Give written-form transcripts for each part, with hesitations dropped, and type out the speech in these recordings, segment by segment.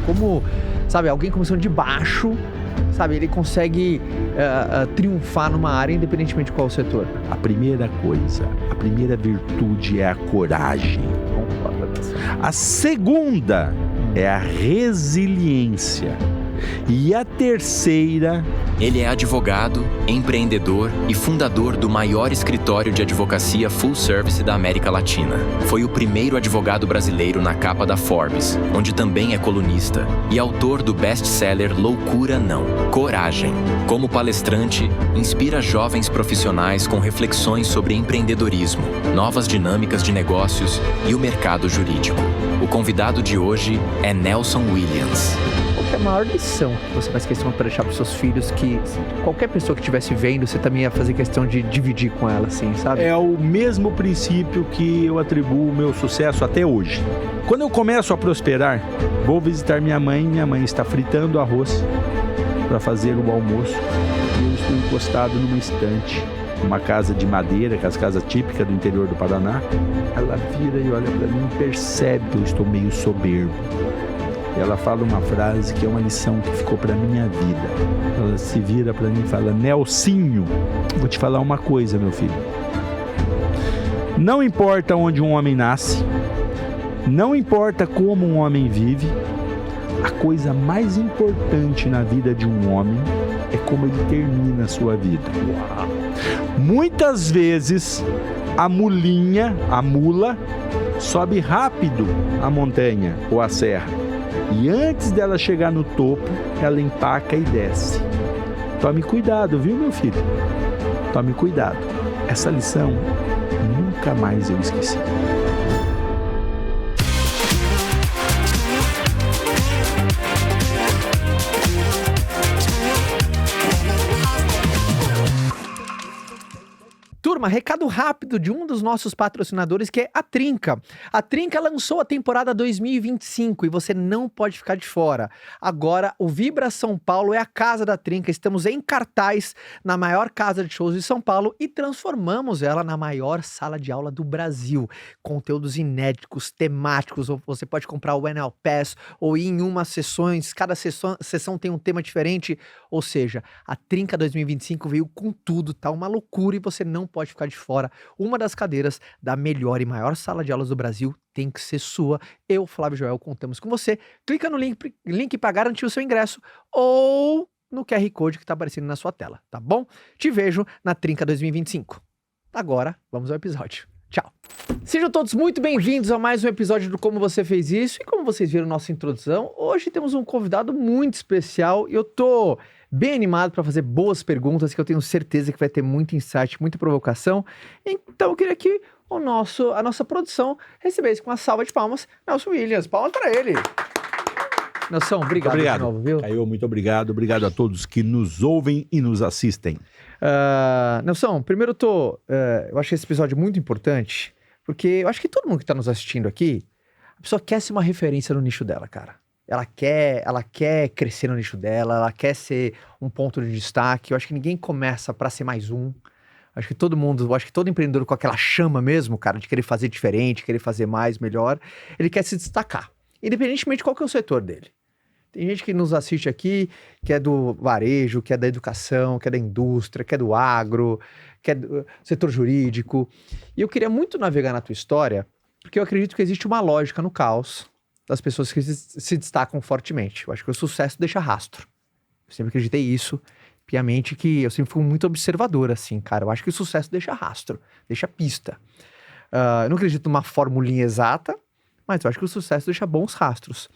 Como, sabe, alguém começando de baixo, sabe, ele consegue triunfar numa área, independentemente de qual setor. A primeira coisa, a primeira virtude é a coragem. A segunda é a resiliência. E a terceira... Ele é advogado, empreendedor e fundador do maior escritório de advocacia full service da América Latina. Foi o primeiro advogado brasileiro na capa da Forbes, onde também é colunista, e autor do best-seller Loucura Não, Coragem. Como palestrante, inspira jovens profissionais com reflexões sobre empreendedorismo, novas dinâmicas de negócios e o mercado jurídico. O convidado de hoje é Nelson Williams. Qual que é a maior lição que você faz questão para deixar para os seus filhos, que qualquer pessoa que estivesse vendo, você também ia fazer questão de dividir com ela, assim, sabe? É o mesmo princípio que eu atribuo o meu sucesso até hoje. Quando eu começo a prosperar, vou visitar minha mãe está fritando arroz para fazer o almoço e eu estou encostado numa estante, numa casa de madeira, que é as casas típicas do interior do Paraná. Ela vira e olha para mim e percebe que eu estou meio soberbo. E ela fala uma frase que é uma lição que ficou para minha vida. Ela se vira para mim e fala: Nelsinho, vou te falar uma coisa, meu filho. Não importa onde um homem nasce, não importa como um homem vive, a coisa mais importante na vida de um homem é como ele termina a sua vida. Muitas vezes a mula, sobe rápido a montanha ou a serra. E antes dela chegar no topo, ela empaca e desce. Tome cuidado, viu, meu filho? Tome cuidado. Essa lição nunca mais eu esqueci. Turma, recado rápido de um dos nossos patrocinadores, que é a Trinca. A Trinca lançou a temporada 2025 e você não pode ficar de fora. Agora, o Vibra São Paulo é a casa da Trinca. Estamos em cartaz na maior casa de shows de São Paulo e transformamos ela na maior sala de aula do Brasil. Conteúdos inéditos, temáticos, ou você pode comprar o Annual Pass ou ir em umas sessões, cada sessão tem um tema diferente. Ou seja, a Trinca 2025 veio com tudo, tá uma loucura e você não pode ficar de fora. Uma das cadeiras da melhor e maior sala de aulas do Brasil tem que ser sua. Eu, Flávio Joel, contamos com você. Clica no link para garantir o seu ingresso ou no QR Code que está aparecendo na sua tela, tá bom? Te vejo na Trinca 2025. Agora, vamos ao episódio. Tchau. Sejam todos muito bem-vindos a mais um episódio do Como Você Fez Isso. E como vocês viram nossa introdução, hoje temos um convidado muito especial e eu tô bem animado para fazer boas perguntas, que eu tenho certeza que vai ter muito insight, muita provocação. Então eu queria que a nossa produção recebesse com uma salva de palmas Nelson Williams. Palmas para ele. Nelson, obrigado de novo, viu? Caio, muito obrigado. Obrigado a todos que nos ouvem e nos assistem. Nelson, primeiro eu acho esse episódio muito importante, porque eu acho que todo mundo que está nos assistindo aqui, a pessoa quer ser uma referência no nicho dela, cara. Ela quer crescer no nicho dela, ela quer ser um ponto de destaque. Eu acho que ninguém começa para ser mais um. Acho que todo empreendedor com aquela chama mesmo, cara, de querer fazer diferente, querer fazer mais, melhor, ele quer se destacar, independentemente de qual que é o setor dele. Tem gente que nos assiste aqui, que é do varejo, que é da educação, que é da indústria, que é do agro, que é do setor jurídico. E eu queria muito navegar na tua história, porque eu acredito que existe uma lógica no caos das pessoas que se destacam fortemente. Eu acho que o sucesso deixa rastro. Eu sempre acreditei isso, piamente, que eu sempre fui muito observador, assim, cara. Eu acho que o sucesso deixa rastro, deixa pista. Eu não acredito numa formulinha exata, mas eu acho que o sucesso deixa bons rastros.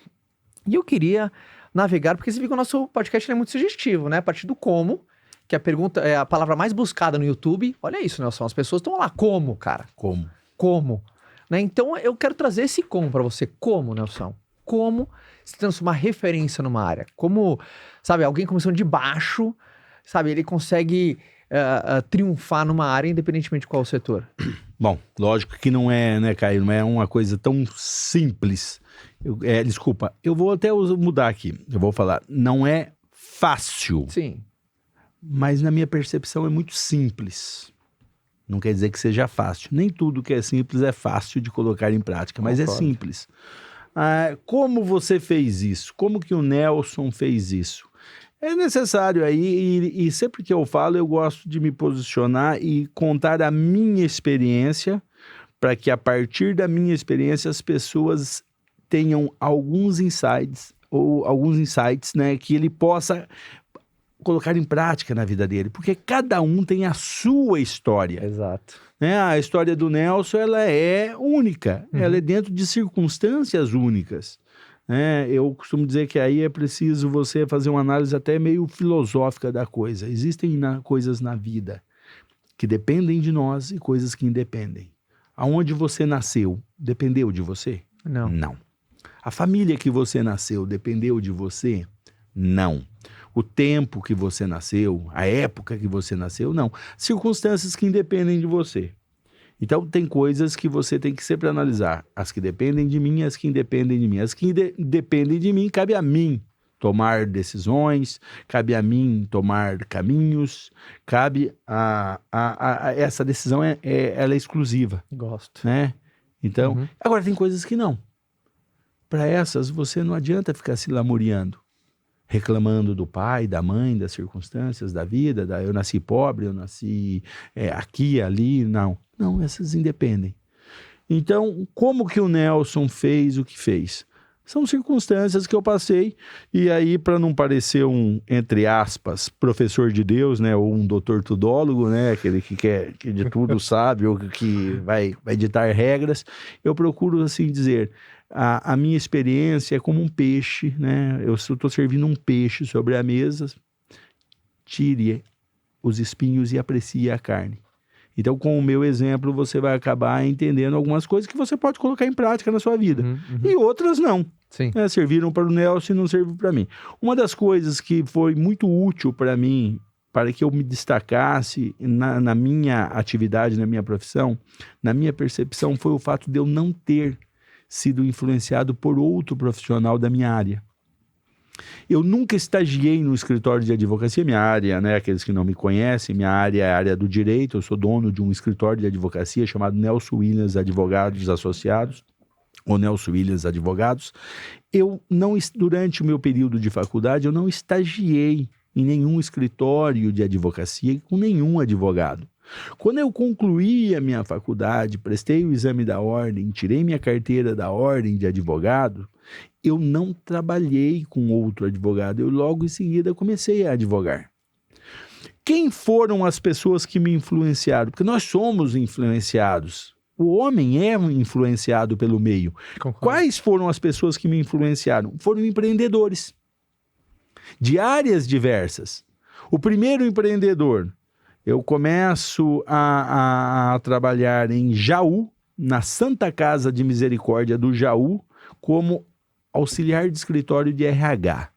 E eu queria navegar, porque você viu que o nosso podcast é muito sugestivo, né? A partir do como, que a pergunta é a palavra mais buscada no YouTube. Olha isso, Nelson, as pessoas estão lá, como, cara? Como? Né? Então eu quero trazer esse como para você. Como, Nelson? Como se transformar referência numa área? Como, sabe, alguém começando de baixo, sabe, ele consegue triunfar numa área, independentemente de qual setor? Bom, lógico que não é, né, Caio? Não é uma coisa tão simples. Desculpa, eu vou até mudar aqui. Eu vou falar, não é fácil. Sim. Mas na minha percepção é muito simples. Não quer dizer que seja fácil. Nem tudo que é simples é fácil de colocar em prática, mas é simples. Como você fez isso? Como que o Nelson fez isso? É necessário aí, e sempre que eu falo, eu gosto de me posicionar e contar a minha experiência, para que a partir da minha experiência as pessoas tenham alguns insights, né, que ele possa colocar em prática na vida dele, porque cada um tem a sua história. Exato. Né? A história do Nelson, ela é única, ela é dentro de circunstâncias únicas. Eu costumo dizer que aí é preciso você fazer uma análise até meio filosófica da coisa. Existem coisas na vida que dependem de nós e coisas que independem. Aonde você nasceu, dependeu de você? Não. Não. A família que você nasceu dependeu de você? Não. O tempo que você nasceu, a época que você nasceu? Não. Circunstâncias que independem de você. Então, tem coisas que você tem que sempre analisar. As que dependem de mim, as que independem de mim. As que dependem de mim, cabe a mim tomar decisões, cabe a mim tomar caminhos, cabe essa decisão, ela é exclusiva. Gosto. Né? Então, agora tem coisas que não. Para essas, você não adianta ficar se lamuriando, reclamando do pai, da mãe, das circunstâncias, da vida, eu nasci pobre, eu nasci aqui, ali, não. Não, essas independem. Então, como que o Nelson fez o que fez? São circunstâncias que eu passei, e aí, para não parecer um, entre aspas, professor de Deus, né, ou um doutor tudólogo, né, aquele que de tudo sabe, ou que vai ditar regras, eu procuro, assim dizer, a minha experiência é como um peixe, né, eu estou servindo um peixe sobre a mesa, tire os espinhos e aprecie a carne. Então, com o meu exemplo, você vai acabar entendendo algumas coisas que você pode colocar em prática na sua vida. E outras não. Sim. Serviram para o Nelson e não serviram para mim. Uma das coisas que foi muito útil para mim, para que eu me destacasse na minha atividade, na minha profissão, na minha percepção, foi o fato de eu não ter sido influenciado por outro profissional da minha área. Eu nunca estagiei no escritório de advocacia, minha área, né, aqueles que não me conhecem, minha área é a área do direito, eu sou dono de um escritório de advocacia chamado Nelson Williams Advogados Associados, ou Nelson Williams Advogados. Durante o meu período de faculdade, eu não estagiei em nenhum escritório de advocacia com nenhum advogado. Quando eu concluí a minha faculdade, prestei o exame da ordem, tirei minha carteira da ordem de advogado, eu não trabalhei com outro advogado, eu logo em seguida comecei a advogar. Quem foram as pessoas que me influenciaram? Porque nós somos influenciados. O homem é influenciado pelo meio. Concordo. Quais foram as pessoas que me influenciaram? Foram empreendedores de áreas diversas. O primeiro empreendedor, eu começo a trabalhar em Jaú, na Santa Casa de Misericórdia do Jaú, como auxiliar de escritório de RH.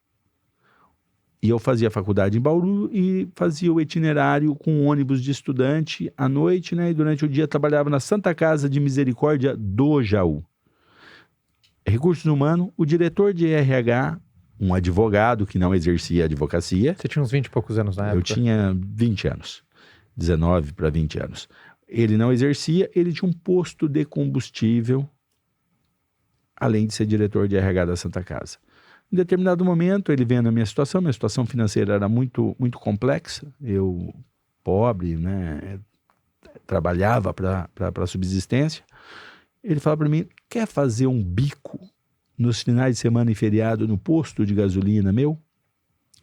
E eu fazia faculdade em Bauru e fazia o itinerário com ônibus de estudante à noite, né? E durante o dia trabalhava na Santa Casa de Misericórdia do Jaú. Recursos Humanos, o diretor de RH, um advogado que não exercia advocacia. Você tinha uns 20 e poucos anos na época? Eu tinha 20 anos, 19 para 20 anos. Ele não exercia, ele tinha um posto de combustível, além de ser diretor de RH da Santa Casa. Em determinado momento, ele vendo a minha situação financeira era muito, muito complexa, eu, pobre, né, trabalhava para subsistência, ele fala para mim, quer fazer um bico nos finais de semana e feriado no posto de gasolina meu?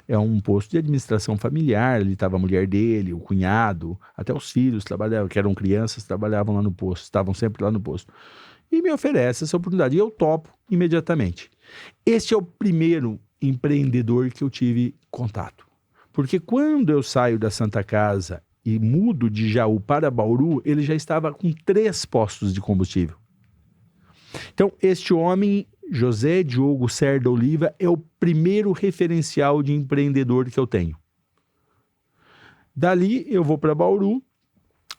É um posto de administração familiar, ali estava a mulher dele, o cunhado, até os filhos trabalhavam, que eram crianças, trabalhavam lá no posto, estavam sempre lá no posto. E me oferece essa oportunidade, e eu topo imediatamente. Este é o primeiro empreendedor que eu tive contato. Porque quando eu saio da Santa Casa e mudo de Jaú para Bauru, ele já estava com 3 postos de combustível. Então, este homem, José Diogo Cerda Oliva, é o primeiro referencial de empreendedor que eu tenho. Dali, eu vou para Bauru.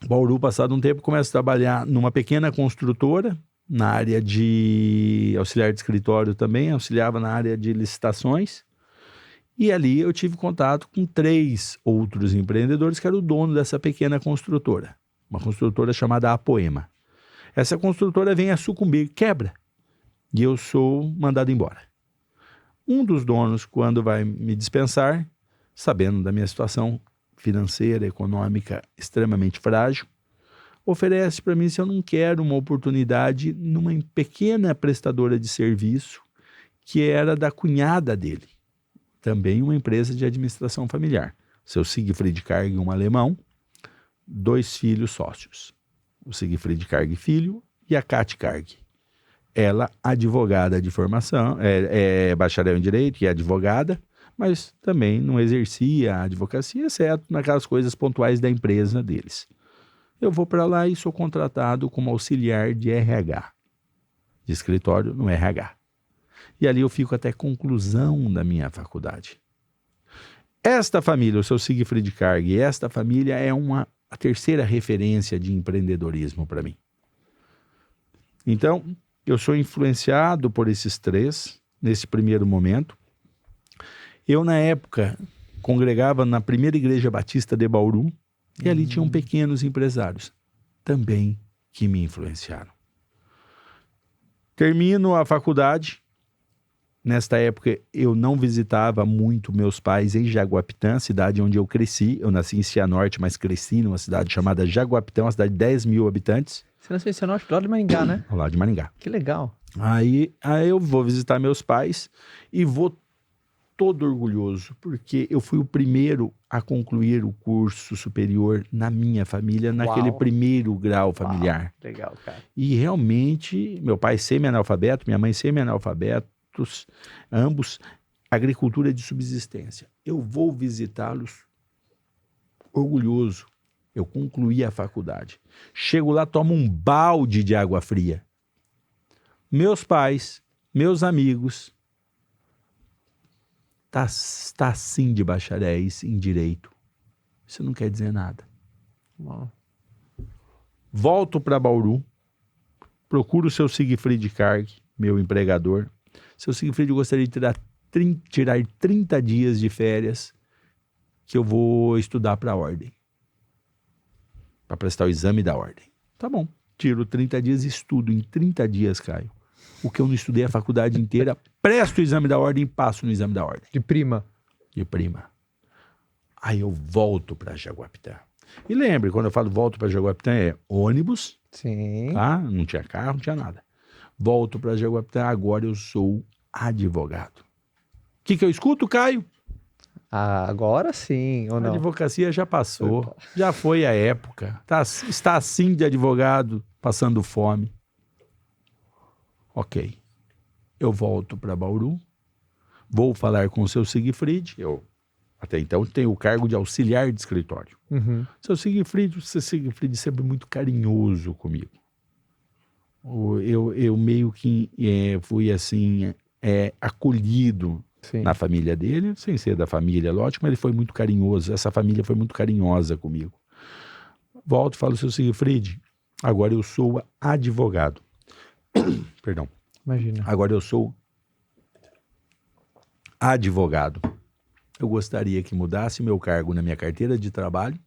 Bauru, passado um tempo, começo a trabalhar numa pequena construtora, na área de auxiliar de escritório também, auxiliava na área de licitações. E ali eu tive contato com 3 outros empreendedores que eram o dono dessa pequena construtora. Uma construtora chamada Apoema. Essa construtora vem a sucumbir, quebra. e eu sou mandado embora. Um dos donos, quando vai me dispensar, sabendo da minha situação financeira, econômica extremamente frágil, oferece para mim se eu não quero uma oportunidade numa pequena prestadora de serviço que era da cunhada dele, também uma empresa de administração familiar. Seu Siegfried Karg, um alemão, 2 filhos sócios. O Siegfried Karg filho e a Kate Karg. Ela, advogada de formação, é bacharel em Direito e advogada, mas também não exercia a advocacia, exceto naquelas coisas pontuais da empresa deles. Eu vou para lá e sou contratado como auxiliar de RH, de escritório no RH. E ali eu fico até a conclusão da minha faculdade. Esta família, o seu Siegfried Karg, esta família é a terceira referência de empreendedorismo para mim. Então, eu sou influenciado por esses 3, nesse primeiro momento. Eu, na época, congregava na primeira igreja batista de Bauru, e ali tinham pequenos empresários, também que me influenciaram. Termino a faculdade. Nesta época, eu não visitava muito meus pais em Jaguapitã, cidade onde eu cresci. Eu nasci em Cianorte, mas cresci numa cidade chamada Jaguapitã, uma cidade de 10 mil habitantes. Você nasceu em Cianorte, do lado de Maringá, né? Ao lado de Maringá. Que legal. Aí eu vou visitar meus pais e vou todo orgulhoso, porque eu fui o primeiro a concluir o curso superior na minha família, naquele primeiro grau familiar. Uau, legal, cara. E realmente, meu pai semi-analfabeto, minha mãe semi-analfabetos, ambos, agricultura de subsistência. Eu vou visitá-los orgulhoso. Eu concluí a faculdade. Chego lá, tomo um balde de água fria. Meus pais, meus amigos, tá assim de bacharéis em direito. Isso não quer dizer nada. Uau. Volto para Bauru, procuro o seu Siegfried Karg, meu empregador. Seu Siegfried, eu gostaria de tirar 30 dias de férias que eu vou estudar para a ordem. Para prestar o exame da ordem. Tá bom, tiro 30 dias e estudo em 30 dias, Caio. O que eu não estudei a faculdade inteira, presto o exame da ordem e passo no exame da ordem. De prima. De prima. Aí eu volto para Jaguapitã. E lembre, quando eu falo volto para Jaguapitã, é ônibus. Sim. Tá? Não tinha carro, não tinha nada. Volto para Jaguapitã, agora eu sou advogado. O que eu escuto, Caio? Agora sim, ou A não? advocacia já passou, já foi a época. Está assim de advogado, passando fome. Ok. Eu volto para Bauru, vou falar com o seu Siegfried. Eu, até então, tenho o cargo de auxiliar de escritório. Uhum. Seu Siegfried sempre muito carinhoso comigo. Eu meio que fui assim, acolhido. Sim. Na família dele, sem ser da família, lógico, mas ele foi muito carinhoso, essa família foi muito carinhosa comigo. Volto e falo, seu Siegfried, agora eu sou advogado. Perdão. Imagina. Agora eu sou advogado. Eu gostaria que mudasse meu cargo na minha carteira de trabalho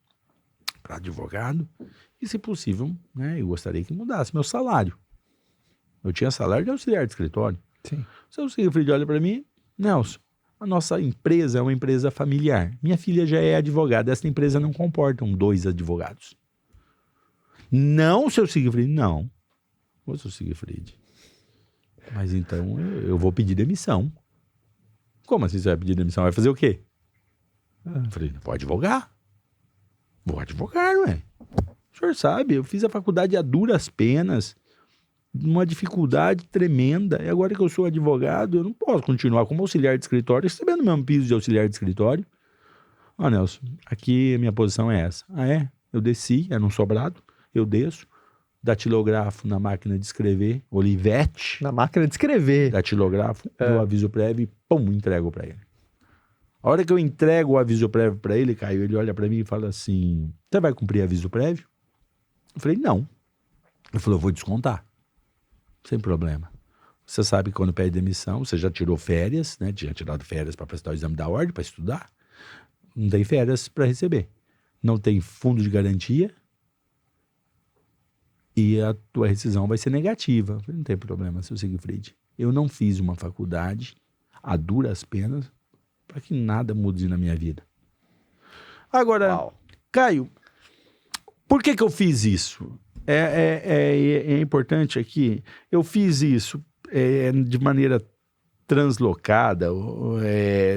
para advogado e, se possível, né, eu gostaria que mudasse meu salário. Eu tinha salário de auxiliar de escritório. Sim. Seu Siegfried olha para mim, Nelson, a nossa empresa é uma empresa familiar. Minha filha já é advogada. Essa empresa não comporta 2 advogados. Não, seu Siegfried, não. Ô, seu Siegfried. Mas então eu vou pedir demissão. Como assim você vai pedir demissão? Vai fazer o quê? Eu falei, vou advogar. Vou advogar, ué. O senhor sabe, eu fiz a faculdade a duras penas. Uma dificuldade tremenda. E agora que eu sou advogado, eu não posso continuar como auxiliar de escritório, recebendo o mesmo piso de auxiliar de escritório. Nelson, aqui a minha posição é essa. Eu desci, era um sobrado, eu desço, datilografo na máquina de escrever, Olivetti. Na máquina de escrever. Datilografo, eu aviso prévio e pum, entrego para ele. A hora que eu entrego o aviso prévio para ele, Caio, ele olha para mim e fala assim, você vai cumprir aviso prévio? Eu falei, não. Ele falou, eu vou descontar. Sem problema. Você sabe que quando pede demissão, você já tirou férias, né? Tinha tirado férias para prestar o exame da ordem, para estudar. Não tem férias para receber. Não tem fundo de garantia. E a tua rescisão vai ser negativa. Eu falei, não tem problema, seu Siegfried. Eu não fiz uma faculdade a duras penas para que nada mude na minha vida. Agora, Uau. Caio, por que eu fiz isso? É importante aqui, eu fiz isso de maneira translocada,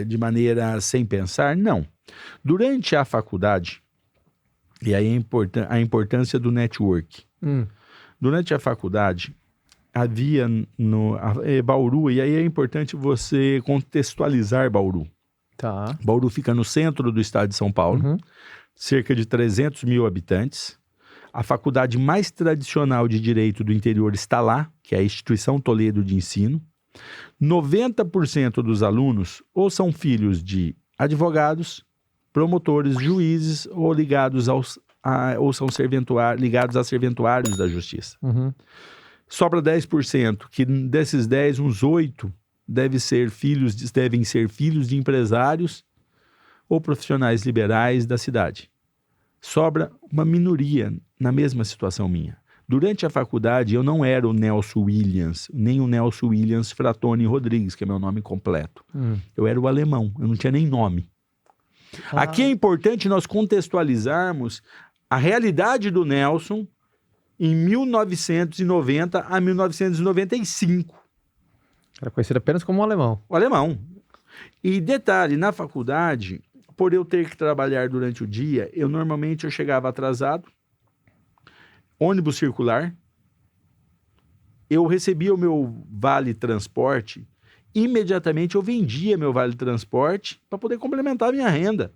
de maneira sem pensar? Não. Durante a faculdade, e aí a importância do network. Durante a faculdade, havia Bauru, e aí é importante você contextualizar Bauru. Tá. Bauru fica no centro do estado de São Paulo, cerca de 300 mil habitantes. A faculdade mais tradicional de direito do interior está lá, que é a Instituição Toledo de Ensino. 90% dos alunos ou são filhos de advogados, promotores, juízes ou ligados ou são ligados a serventuários da justiça. Sobra 10%, que desses 10, uns 8 devem ser filhos de empresários ou profissionais liberais da cidade. Sobra uma minoria na mesma situação minha. Durante a faculdade, eu não era o Nelson Williams, nem o Nelson Williams Fratoni Rodrigues, que é meu nome completo. Eu era o alemão, eu não tinha nem nome. Aqui é importante nós contextualizarmos a realidade do Nelson em 1990 a 1995. Era conhecido apenas como um alemão. O alemão. E detalhe, na faculdade, por eu ter que trabalhar durante o dia, normalmente eu chegava atrasado, ônibus circular, eu recebia o meu vale transporte, imediatamente eu vendia meu vale transporte para poder complementar a minha renda.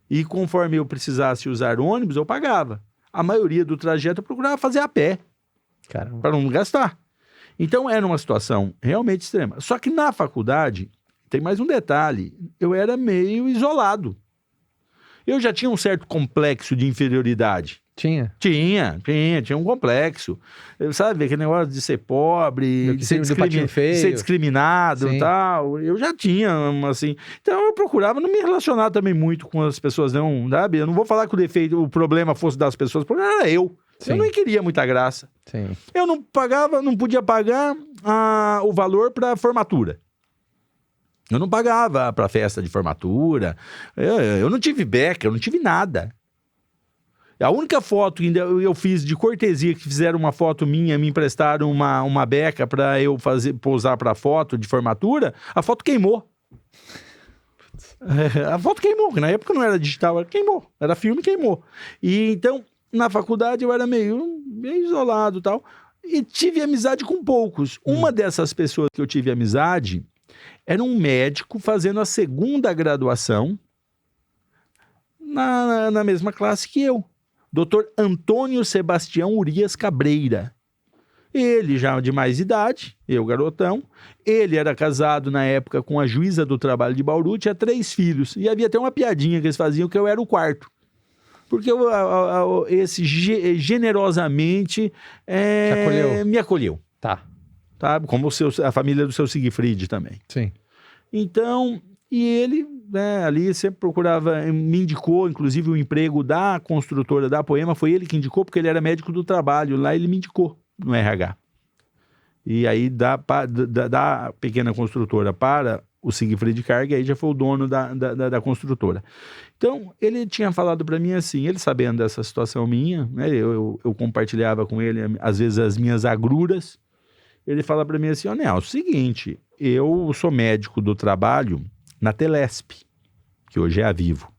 E conforme eu precisasse usar ônibus, eu pagava. A maioria do trajeto eu procurava fazer a pé, para não gastar. Então era uma situação realmente extrema. Só que na faculdade, tem mais um detalhe, eu era meio isolado. Eu já tinha um certo complexo de inferioridade. Tinha? Tinha um complexo. Sabe, aquele negócio de ser pobre, de ser discriminado e tal. Eu já tinha, assim. Então eu procurava não me relacionar também muito com as pessoas, não, sabe? Eu não vou falar que o problema fosse das pessoas, o problema era eu. Sim. Eu não queria muita graça. Sim. Eu não podia pagar o valor para formatura. Eu não pagava para festa de formatura. Eu não tive beca, eu não tive nada. A única foto que eu fiz de cortesia, que fizeram uma foto minha, me emprestaram uma beca para eu posar para foto de formatura, a foto queimou. A foto queimou, que na época não era digital, queimou. Era filme, queimou. E então, na faculdade eu era meio isolado e tal, e tive amizade com poucos. Uma dessas pessoas que eu tive amizade era um médico fazendo a segunda graduação na mesma classe que eu. Dr. Antônio Sebastião Urias Cabreira. Ele já de mais idade, eu garotão. Ele era casado na época com a juíza do trabalho de Bauru, tinha 3 filhos. E havia até uma piadinha que eles faziam que eu era o quarto. Porque esse generosamente me acolheu. Tá. Como a família do seu Siegfried também. Sim. Então, e ele... ali sempre procurava, me indicou, inclusive o emprego da construtora da Poema, foi ele que indicou, porque ele era médico do trabalho, lá ele me indicou no RH. E aí da pequena construtora para o Siegfried Carg, aí já foi o dono da construtora. Então, ele tinha falado para mim assim, ele sabendo dessa situação minha, né, eu compartilhava com ele, às vezes, as minhas agruras, ele fala para mim assim, Nelson, é o seguinte, eu sou médico do trabalho na Telesp, que hoje é a Vivo.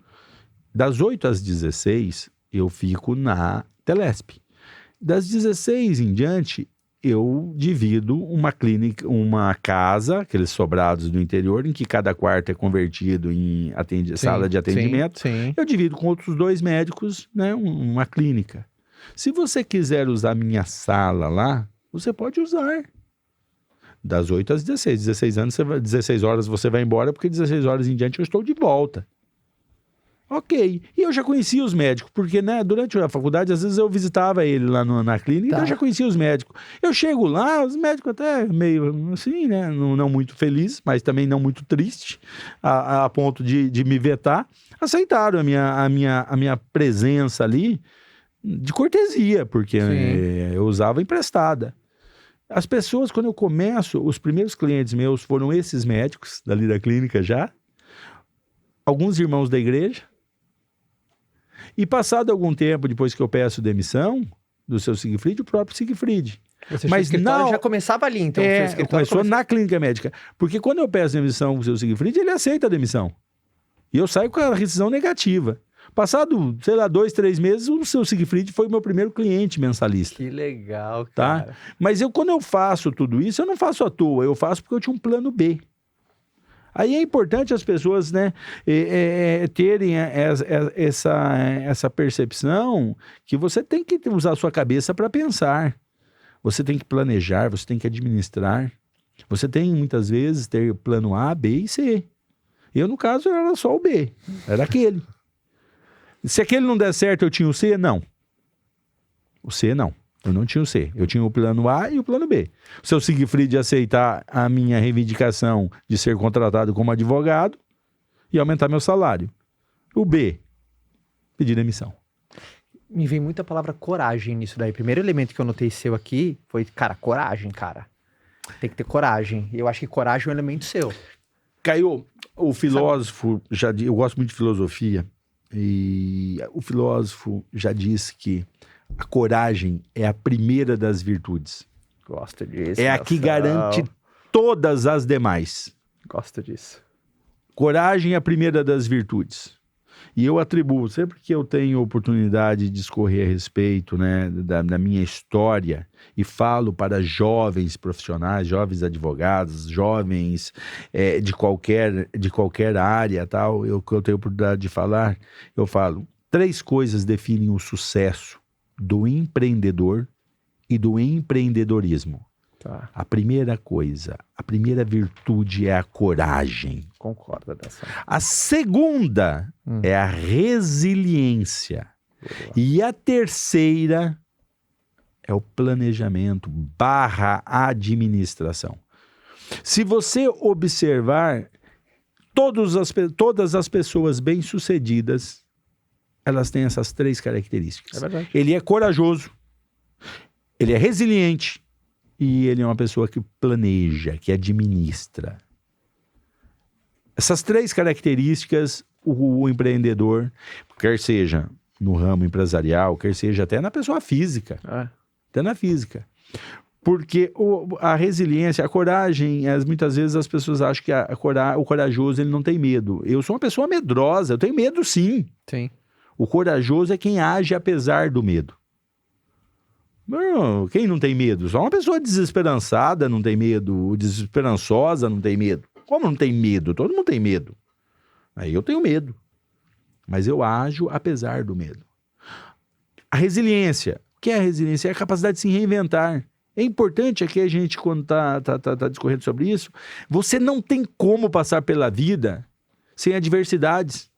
Das 8 às 16, eu fico na Telesp. Das 16 em diante, eu divido uma clínica, uma casa, aqueles sobrados do interior, em que cada quarto é convertido em sala de atendimento. Sim. Eu divido com outros 2 médicos, né, uma clínica. Se você quiser usar minha sala lá, você pode usar. Das 8 às 16. 16 horas você vai embora, porque 16 horas em diante eu estou de volta. Ok. E eu já conhecia os médicos, porque, né, durante a faculdade, às vezes eu visitava ele lá na clínica, então eu já conhecia os médicos. Eu chego lá, os médicos até meio assim, né, não muito felizes, mas também não muito tristes, a ponto de me vetar, aceitaram a minha presença ali de cortesia, porque eu usava emprestada. As pessoas, quando eu começo, os primeiros clientes meus foram esses médicos, dali da clínica já, alguns irmãos da igreja, e passado algum tempo, depois que eu peço demissão do seu Siegfried, o próprio Siegfried. Mas não, já começava ali, então. O seu escritório começou na clínica médica. Porque quando eu peço demissão com o seu Siegfried, ele aceita a demissão. E eu saio com a rescisão negativa. Passado, sei lá, 2, 3 meses, o seu Siegfried foi o meu primeiro cliente mensalista. Que legal, cara. Tá? Mas quando eu faço tudo isso, eu não faço à toa. Eu faço porque eu tinha um plano B. Aí é importante as pessoas, né, terem essa percepção que você tem que usar a sua cabeça para pensar. Você tem que planejar, você tem que administrar. Você tem, muitas vezes, ter plano A, B e C. Eu, no caso, era só o B. Era aquele. Se aquele não der certo, eu tinha o C? Não. O C, não. Eu não tinha o C. Eu tinha o plano A e o plano B. Se o Siegfried aceitar a minha reivindicação de ser contratado como advogado e aumentar meu salário. O B, pedir demissão. Me vem muita palavra coragem nisso daí. Primeiro elemento que eu notei seu aqui foi, cara, coragem, cara. Tem que ter coragem. Eu acho que coragem é um elemento seu. Caio, o filósofo, eu gosto muito de filosofia, e o filósofo já disse que a coragem é a primeira das virtudes. Gosto disso. É a que garante todas as demais. Gosto disso. Coragem é a primeira das virtudes. E eu atribuo, sempre que eu tenho oportunidade de discorrer a respeito, né, da minha história, e falo para jovens profissionais, jovens advogados, jovens de qualquer área, tal, que eu tenho oportunidade de falar, eu falo, 3 coisas definem o sucesso do empreendedor e do empreendedorismo. Tá. A primeira coisa, a primeira virtude é a coragem. Concordo dessa. A segunda é a resiliência. Boa. E a terceira é o planejamento / administração. Se você observar, todas as pessoas bem-sucedidas, elas têm essas 3 características. É verdade. Ele é corajoso, ele é resiliente, e ele é uma pessoa que planeja, que administra. Essas 3 características, o empreendedor, quer seja no ramo empresarial, quer seja até na pessoa física, até na física. Porque a resiliência, a coragem, muitas vezes as pessoas acham que o corajoso ele não tem medo. Eu sou uma pessoa medrosa, eu tenho medo sim. Sim. O corajoso é quem age apesar do medo. Não, quem não tem medo? Só uma pessoa desesperançada não tem medo, desesperançosa não tem medo. Como não tem medo? Todo mundo tem medo. Aí eu tenho medo. Mas eu ajo apesar do medo. A resiliência. O que é a resiliência? É a capacidade de se reinventar. É importante aqui a gente, quando tá discorrendo sobre isso, você não tem como passar pela vida sem adversidades.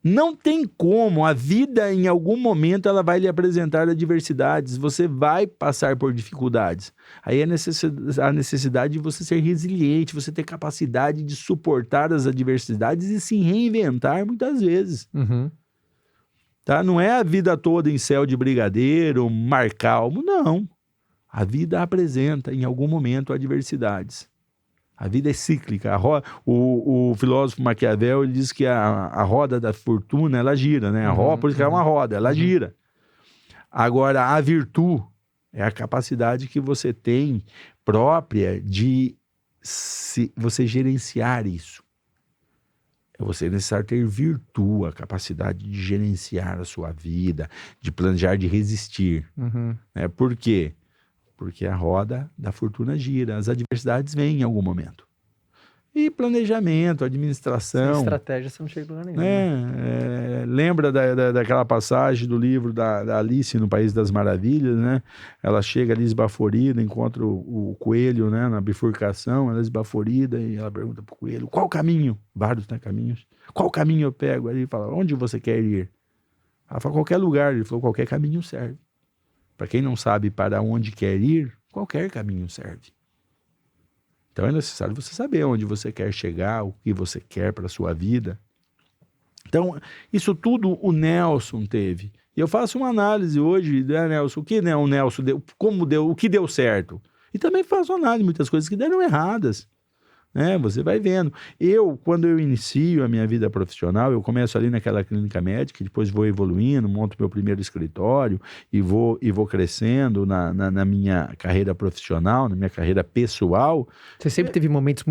Não tem como, a vida em algum momento ela vai lhe apresentar adversidades, você vai passar por dificuldades. Aí a necessidade de você ser resiliente, você ter capacidade de suportar as adversidades e se reinventar muitas vezes. Uhum. Tá? Não é a vida toda em céu de brigadeiro, mar calmo, não. A vida apresenta em algum momento adversidades. A vida é cíclica. O filósofo Maquiavel ele diz que a roda da fortuna ela gira, né? Por isso que é uma roda, ela gira. Agora, a virtude é a capacidade que você tem própria de você gerenciar isso. É você necessário ter virtude, a capacidade de gerenciar a sua vida, de planejar, de resistir. Por quê? Porque a roda da fortuna gira, as adversidades vêm em algum momento. E planejamento, administração. Sem estratégia você não chega a lugar nenhum. Lembra daquela passagem do livro da Alice no País das Maravilhas, né? Ela chega ali esbaforida, encontra o coelho, né? Na bifurcação, ela é esbaforida e ela pergunta pro coelho, qual caminho? Vários, né, caminhos. Qual caminho eu pego? Aí ele fala, onde você quer ir? Ela fala, qualquer lugar. Ele falou, qualquer caminho serve. Para quem não sabe para onde quer ir, qualquer caminho serve. Então é necessário você saber onde você quer chegar, o que você quer para a sua vida. Então, isso tudo o Nelson teve. E eu faço uma análise hoje, né, Nelson? O que, né, o Nelson deu? Como deu? O que deu certo? E também faço análise de muitas coisas que deram erradas. Você vai vendo. Quando eu inicio a minha vida profissional, eu começo ali naquela clínica médica, depois vou evoluindo, monto meu primeiro escritório e vou crescendo na minha carreira profissional, na minha carreira pessoal. Você sempre teve momentos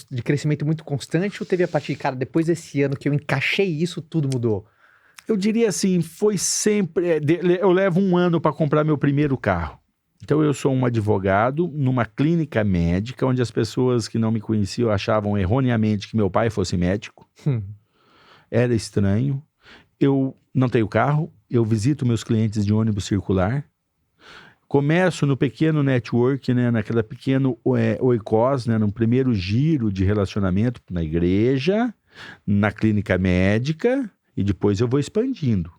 de crescimento muito constante ou teve a partir de, cara, depois desse ano que eu encaixei isso, tudo mudou? Eu diria assim, foi sempre... Eu levo 1 ano para comprar meu primeiro carro. Então, eu sou um advogado numa clínica médica, onde as pessoas que não me conheciam achavam erroneamente que meu pai fosse médico. Era estranho. Eu não tenho carro, eu visito meus clientes de ônibus circular. Começo no pequeno network, naquela pequeno oikos, no primeiro giro de relacionamento na igreja, na clínica médica, e depois eu vou expandindo.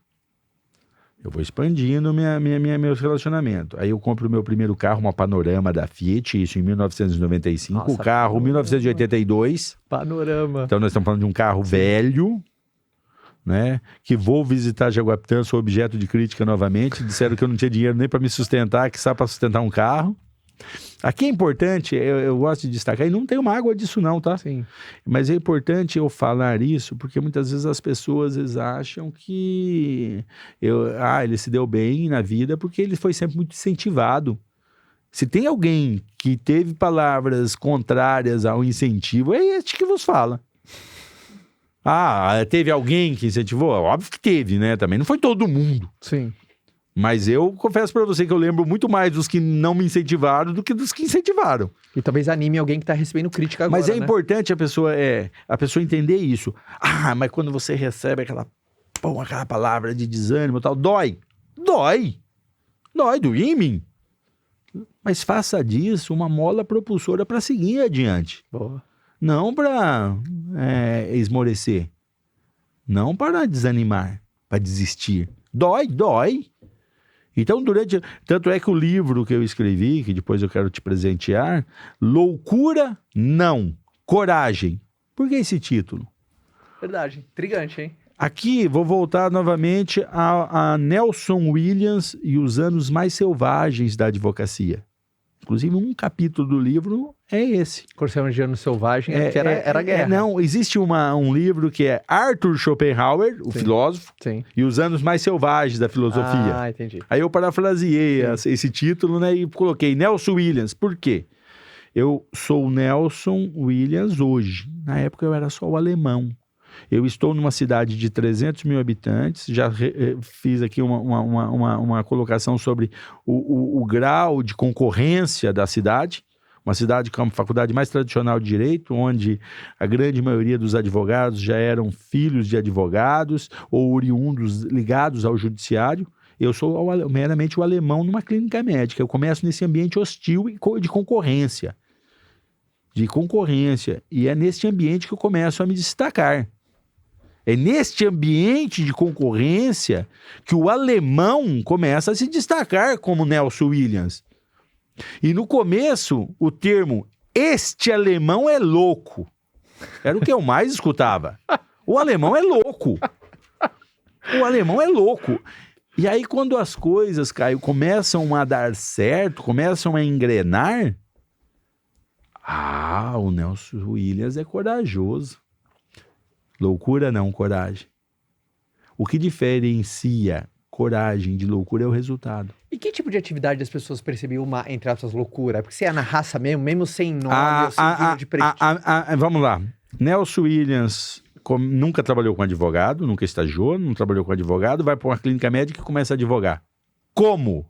Eu vou expandindo meus relacionamentos. Aí eu compro o meu primeiro carro, uma Panorama da Fiat, isso em 1995. Nossa, o carro, Panorama. 1982. Panorama. Então nós estamos falando de um carro velho, que vou visitar Jaguapitã, sou objeto de crítica novamente. Disseram que eu não tinha dinheiro nem para me sustentar, que só para sustentar um carro. Aqui é importante, eu gosto de destacar, e não tenho mágoa disso não, tá? Sim. Mas é importante eu falar isso, porque muitas vezes as pessoas acham que ele se deu bem na vida porque ele foi sempre muito incentivado. Se tem alguém que teve palavras contrárias ao incentivo, é este que vos fala. Teve alguém que incentivou? Óbvio que teve, Também não foi todo mundo. Sim. Mas eu confesso pra você que eu lembro muito mais dos que não me incentivaram do que dos que incentivaram. E talvez anime alguém que tá recebendo crítica agora, Mas é importante a pessoa entender isso. Mas quando você recebe aquela palavra de desânimo e tal, dói em mim. Mas faça disso uma mola propulsora para seguir adiante. Boa. Não para esmorecer. Não para desanimar, para desistir. Dói. Então, tanto é que o livro que eu escrevi, que depois eu quero te presentear, Loucura Não, Coragem. Por que esse título? Verdade, intrigante, hein? Aqui, vou voltar novamente a Nelson Williams e os anos mais selvagens da advocacia. Inclusive, um capítulo do livro é esse. Corcel de Ano Selvagem, que era guerra. Não, existe um livro que é Arthur Schopenhauer, o filósofo, e os anos mais selvagens da filosofia. Entendi. Aí eu parafraseei esse título, e coloquei Nelson Williams. Por quê? Eu sou o Nelson Williams hoje. Na época eu era só o alemão. Eu estou numa cidade de 300 mil habitantes, já fiz aqui uma colocação sobre o grau de concorrência da cidade, uma cidade com a faculdade mais tradicional de direito, onde a grande maioria dos advogados já eram filhos de advogados ou oriundos ligados ao judiciário. Eu sou meramente o alemão numa clínica médica. Eu começo nesse ambiente hostil de concorrência. E é nesse ambiente que eu começo a me destacar. É neste ambiente de concorrência que o alemão começa a se destacar como Nelson Williams. E no começo, o termo "este alemão é louco" era o que eu mais escutava. O alemão é louco. O alemão é louco. E aí, quando as coisas, Caio, começam a dar certo, começam a engrenar, o Nelson Williams é corajoso. Loucura não, coragem. O que diferencia coragem de loucura é o resultado. E que tipo de atividade as pessoas percebiam entre aspas loucura? Porque você é na raça mesmo sem nome, ou sem livro de prestígio. Vamos lá. Nelson Williams nunca trabalhou com advogado, nunca estagiou, não trabalhou com advogado, vai para uma clínica médica e começa a advogar. Como?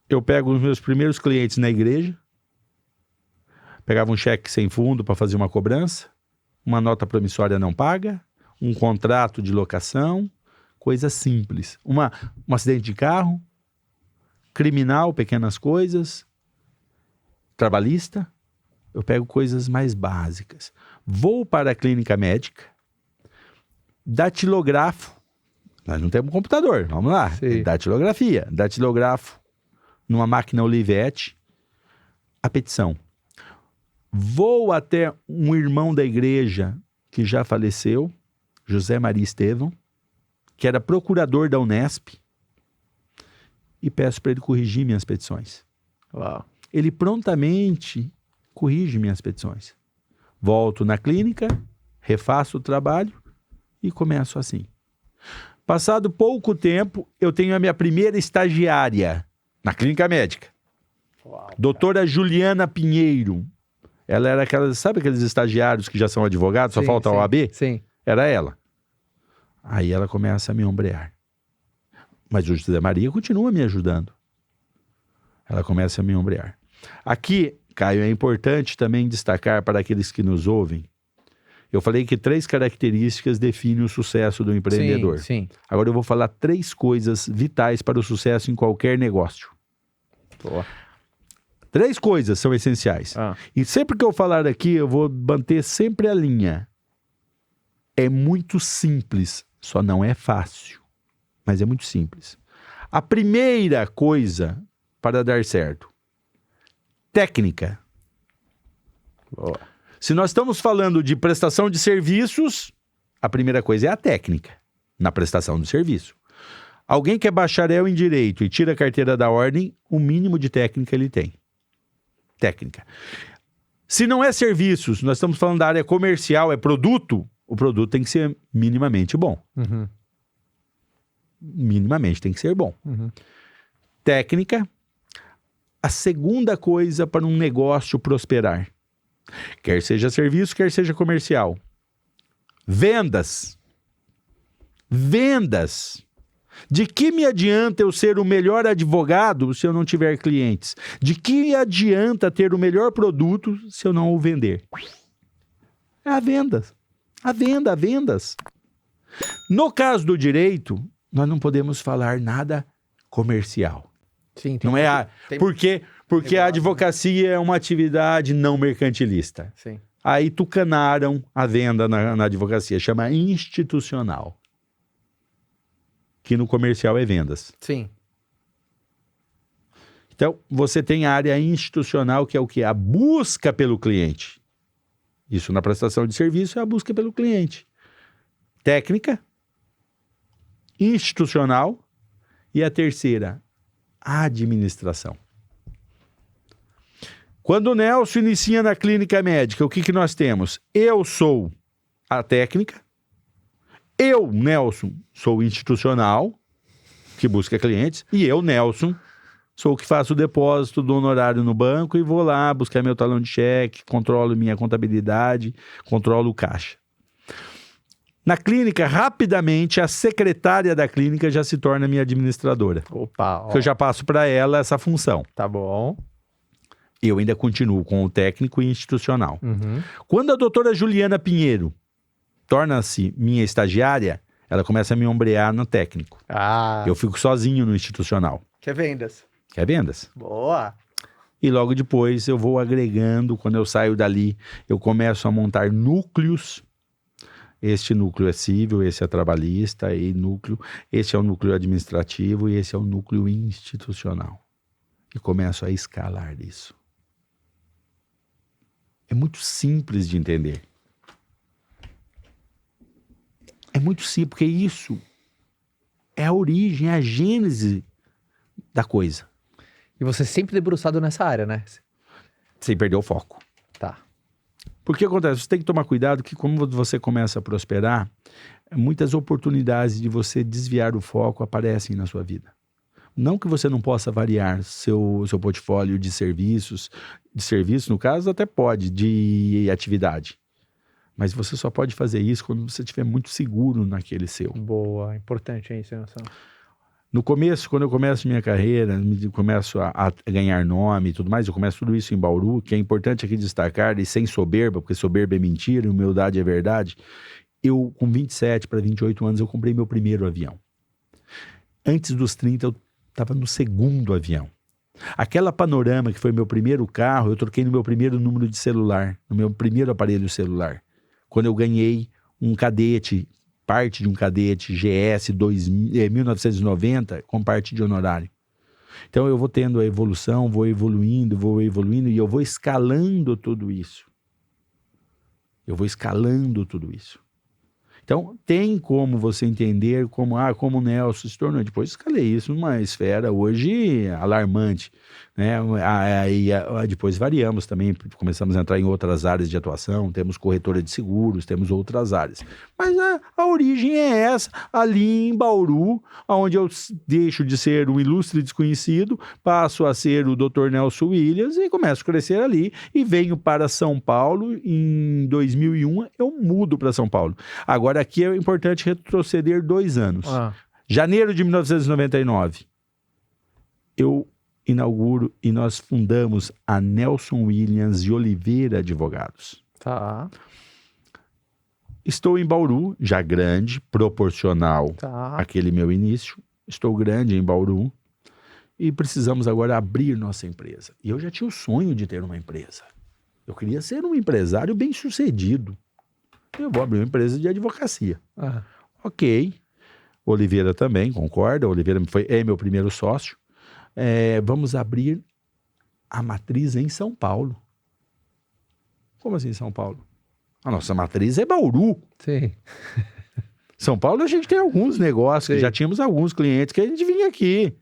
Eu pego os meus primeiros clientes na igreja, pegava um cheque sem fundo para fazer uma cobrança, uma nota promissória não paga, um contrato de locação, coisa simples. Um acidente de carro, criminal, pequenas coisas, trabalhista, eu pego coisas mais básicas. Vou para a clínica médica, datilografo, nós não temos computador, vamos lá, datilografo numa máquina Olivetti, a petição. Vou até um irmão da igreja que já faleceu, José Maria Estevão, que era procurador da Unesp, e peço para ele corrigir minhas petições. Uau. ele prontamente corrige minhas petições. Volto na clínica, refaço o trabalho e começo assim. Passado pouco tempo, eu tenho a minha primeira estagiária na clínica médica. Uau, Doutora Juliana Pinheiro. Ela era aquelas, sabe aqueles estagiários que já são advogados, só falta a OAB? Sim. Era ela. Aí ela começa a me ombrear. Mas o José Maria continua me ajudando. Ela começa a me ombrear. Aqui, Caio, é importante também destacar para aqueles que nos ouvem. Eu falei que 3 características definem o sucesso do empreendedor. Sim. Agora eu vou falar 3 coisas vitais para o sucesso em qualquer negócio. Boa. 3 coisas são essenciais. E sempre que eu falar aqui, eu vou manter sempre a linha. É muito simples, só não é fácil. Mas é muito simples. A primeira coisa para dar certo: técnica. Boa. Se nós estamos falando de prestação de serviços, a primeira coisa é a técnica na prestação do serviço. Alguém que é bacharel em direito e tira a carteira da ordem, o mínimo de técnica ele tem. Técnica. Se não é serviços, nós estamos falando da área comercial, é produto, o produto tem que ser minimamente bom. Uhum. Minimamente tem que ser bom. Uhum. Técnica. A segunda coisa para um negócio prosperar, quer seja serviço, quer seja comercial: vendas. Vendas. De que me adianta eu ser o melhor advogado se eu não tiver clientes? De que adianta ter o melhor produto se eu não o vender? É a venda. A vendas. No caso do direito, nós não podemos falar nada comercial. Sim, Não é porque a advocacia é uma atividade não mercantilista. Sim. Aí tucanaram a venda na advocacia, chama institucional. Que no comercial é vendas. Sim. Então, você tem a área institucional, que é o quê? A busca pelo cliente. Isso na prestação de serviço é a busca pelo cliente. Técnica, institucional e a terceira, administração. Quando o Nelson inicia na clínica médica, o que nós temos? Eu sou a técnica. Eu, Nelson, sou o institucional, que busca clientes. E eu, Nelson, sou o que faço o depósito do honorário no banco e vou lá buscar meu talão de cheque, controlo minha contabilidade, controlo o caixa. Na clínica, rapidamente, a secretária da clínica já se torna minha administradora. Opa, ó. Eu já passo para ela essa função. Tá bom. Eu ainda continuo com o técnico e institucional. Uhum. Quando a doutora Juliana Pinheiro torna-se minha estagiária, ela começa a me ombrear no técnico. Eu fico sozinho no institucional. Que é vendas. Que é vendas. Boa. E logo depois eu vou agregando, quando eu saio dali, eu começo a montar núcleos. Este núcleo é civil, esse é trabalhista, esse é o núcleo administrativo e esse é o núcleo institucional. E começo a escalar isso. É muito simples de entender. É muito simples, porque isso é a origem, é a gênese da coisa. E você sempre debruçado nessa área, né? Sem perder o foco. Tá. Porque acontece, você tem que tomar cuidado que como você começa a prosperar, muitas oportunidades de você desviar o foco aparecem na sua vida. Não que você não possa variar seu portfólio de serviços, no caso até pode, de atividade. Mas você só pode fazer isso quando você estiver muito seguro naquele seu. Boa, importante isso, Nelson. No começo, quando eu começo minha carreira, começo a ganhar nome e tudo mais, eu começo tudo isso em Bauru, que é importante aqui destacar, e sem soberba, porque soberba é mentira e humildade é verdade. Eu, com 27 para 28 anos, eu comprei meu primeiro avião. Antes dos 30, eu estava no segundo avião. Aquela Panorama, que foi meu primeiro carro, eu troquei no meu primeiro número de celular, no meu primeiro aparelho celular. Quando eu ganhei um cadete, parte de um cadete GS 1990, com parte de honorário. Então eu vou tendo a evolução, vou evoluindo e eu vou escalando tudo isso. Então, tem como você entender como o Nelson se tornou. Depois escalei isso numa esfera hoje alarmante, né? Depois variamos também, começamos a entrar em outras áreas de atuação, temos corretora de seguros, temos outras áreas. Mas a origem é essa, ali em Bauru, onde eu deixo de ser um ilustre desconhecido, passo a ser o Dr. Nelson Williams e começo a crescer ali e venho para São Paulo. Em 2001 eu mudo para São Paulo. Agora aqui é importante retroceder 2 anos. Janeiro de 1999, eu inauguro e nós fundamos a Nelson Williams de Oliveira Advogados. Tá. Estou em Bauru, já grande, proporcional àquele meu início. Estou grande em Bauru e precisamos agora abrir nossa empresa. E eu já tinha o sonho de ter uma empresa. Eu queria ser um empresário bem-sucedido. Eu vou abrir uma empresa de advocacia. Ok. Oliveira também, concorda? Oliveira é meu primeiro sócio. Vamos abrir a matriz em São Paulo. Como assim São Paulo? A nossa matriz é Bauru. Sim. São Paulo a gente tem alguns negócios, já tínhamos alguns clientes que a gente vinha aqui.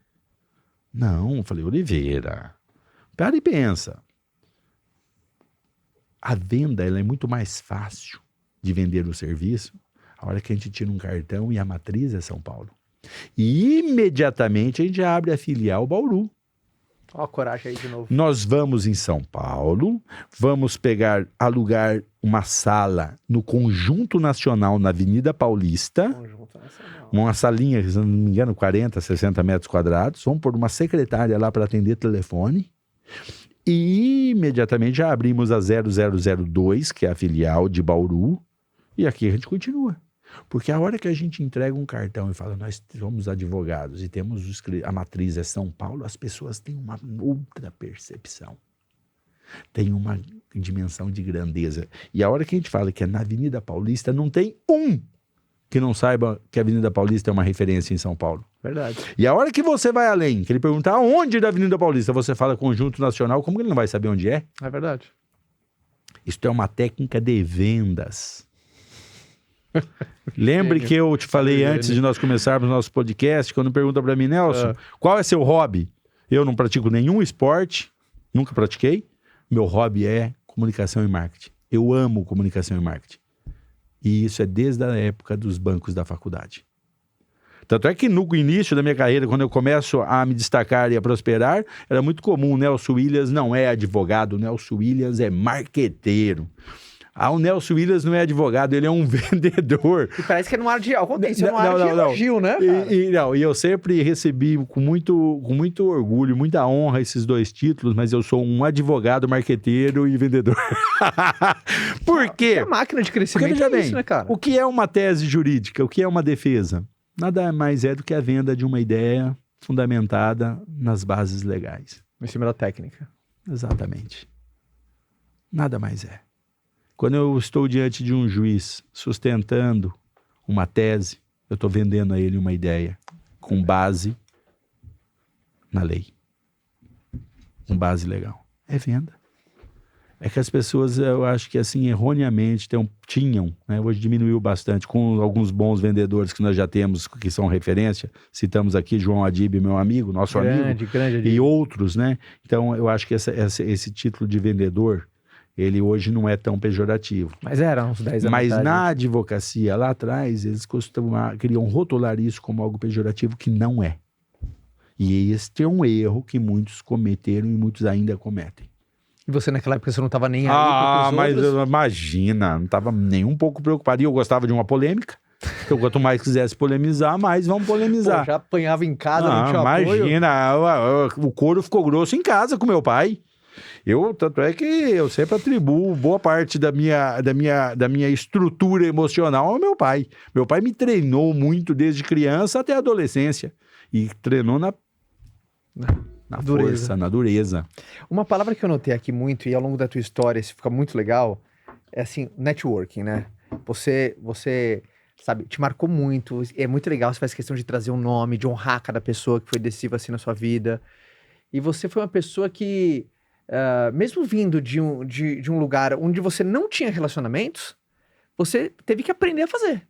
Não, eu falei, Oliveira, para e pensa. A venda ela é muito mais fácil de vender o serviço a hora que a gente tira um cartão e a matriz é São Paulo. E imediatamente a gente abre a filial Bauru. Ó a coragem aí de novo. Nós vamos em São Paulo, vamos alugar uma sala no Conjunto Nacional na Avenida Paulista. Conjunto Nacional. Uma salinha, se não me engano, 40, 60 metros quadrados. Vamos pôr uma secretária lá para atender telefone. E imediatamente já abrimos a 0002, que é a filial de Bauru. E aqui a gente continua. Porque a hora que a gente entrega um cartão e fala, nós somos advogados e temos a matriz é São Paulo, as pessoas têm uma outra percepção. Tem uma dimensão de grandeza. E a hora que a gente fala que é na Avenida Paulista, não tem um que não saiba que a Avenida Paulista é uma referência em São Paulo. Verdade. E a hora que você vai além, que ele perguntar onde da Avenida Paulista, você fala Conjunto Nacional, como que ele não vai saber onde é? É verdade. Isso é uma técnica de vendas. Lembre que eu te falei antes de nós começarmos o nosso podcast, quando pergunta para mim, Nelson, qual é seu hobby? Eu não pratico nenhum esporte, nunca pratiquei. Meu hobby é comunicação e marketing. Eu amo comunicação e marketing. E isso é desde a época dos bancos da faculdade. Tanto é que no início da minha carreira, quando eu começo a me destacar e a prosperar, era muito comum, o Nelson Williams não é advogado, o Nelson Williams é marqueteiro. O Nelson Williams não é advogado, ele é um vendedor. E parece que é numa área de elogio, né? E eu sempre recebi com muito orgulho, muita honra esses 2 títulos, mas eu sou um advogado, marqueteiro e vendedor. Por quê? É máquina de crescimento. Porque, veja bem, isso, né, cara? o que é uma tese jurídica? O que é uma defesa? Nada mais é do que a venda de uma ideia fundamentada nas bases legais. Em cima da técnica. Exatamente. Nada mais é. Quando eu estou diante de um juiz sustentando uma tese, eu estou vendendo a ele uma ideia com base na lei. Com base legal. É venda. É que as pessoas, eu acho que assim, erroneamente tinham, né? Hoje diminuiu bastante, com alguns bons vendedores que nós já temos, que são referência. Citamos aqui João Adib, meu amigo, nosso amigo, e outros, né? Então, eu acho que esse título de vendedor, ele hoje não é tão pejorativo. Mas era uns 10 anos. Mas na advocacia, lá atrás, eles queriam rotular isso como algo pejorativo, que não é. E este é um erro que muitos cometeram e muitos ainda cometem. E você naquela época, você não estava nem aí mas imagina, não estava nem um pouco preocupado. E eu gostava de uma polêmica. Então, quanto mais quisesse polemizar, mais vamos polemizar. Pô, já apanhava em casa, não tinha apoio. Imagina, o couro ficou grosso em casa com meu pai. Tanto é que eu sempre atribuo boa parte da minha estrutura emocional ao meu pai. Meu pai me treinou muito desde criança até a adolescência. E treinou na força, na dureza. Uma palavra que eu notei aqui muito, e ao longo da tua história, isso fica muito legal, é assim, networking, né? Você, sabe, te marcou muito, é muito legal, você faz questão de trazer um nome, de honrar cada pessoa que foi decisiva assim na sua vida. E você foi uma pessoa que, mesmo vindo de um lugar onde você não tinha relacionamentos, você teve que aprender a fazer.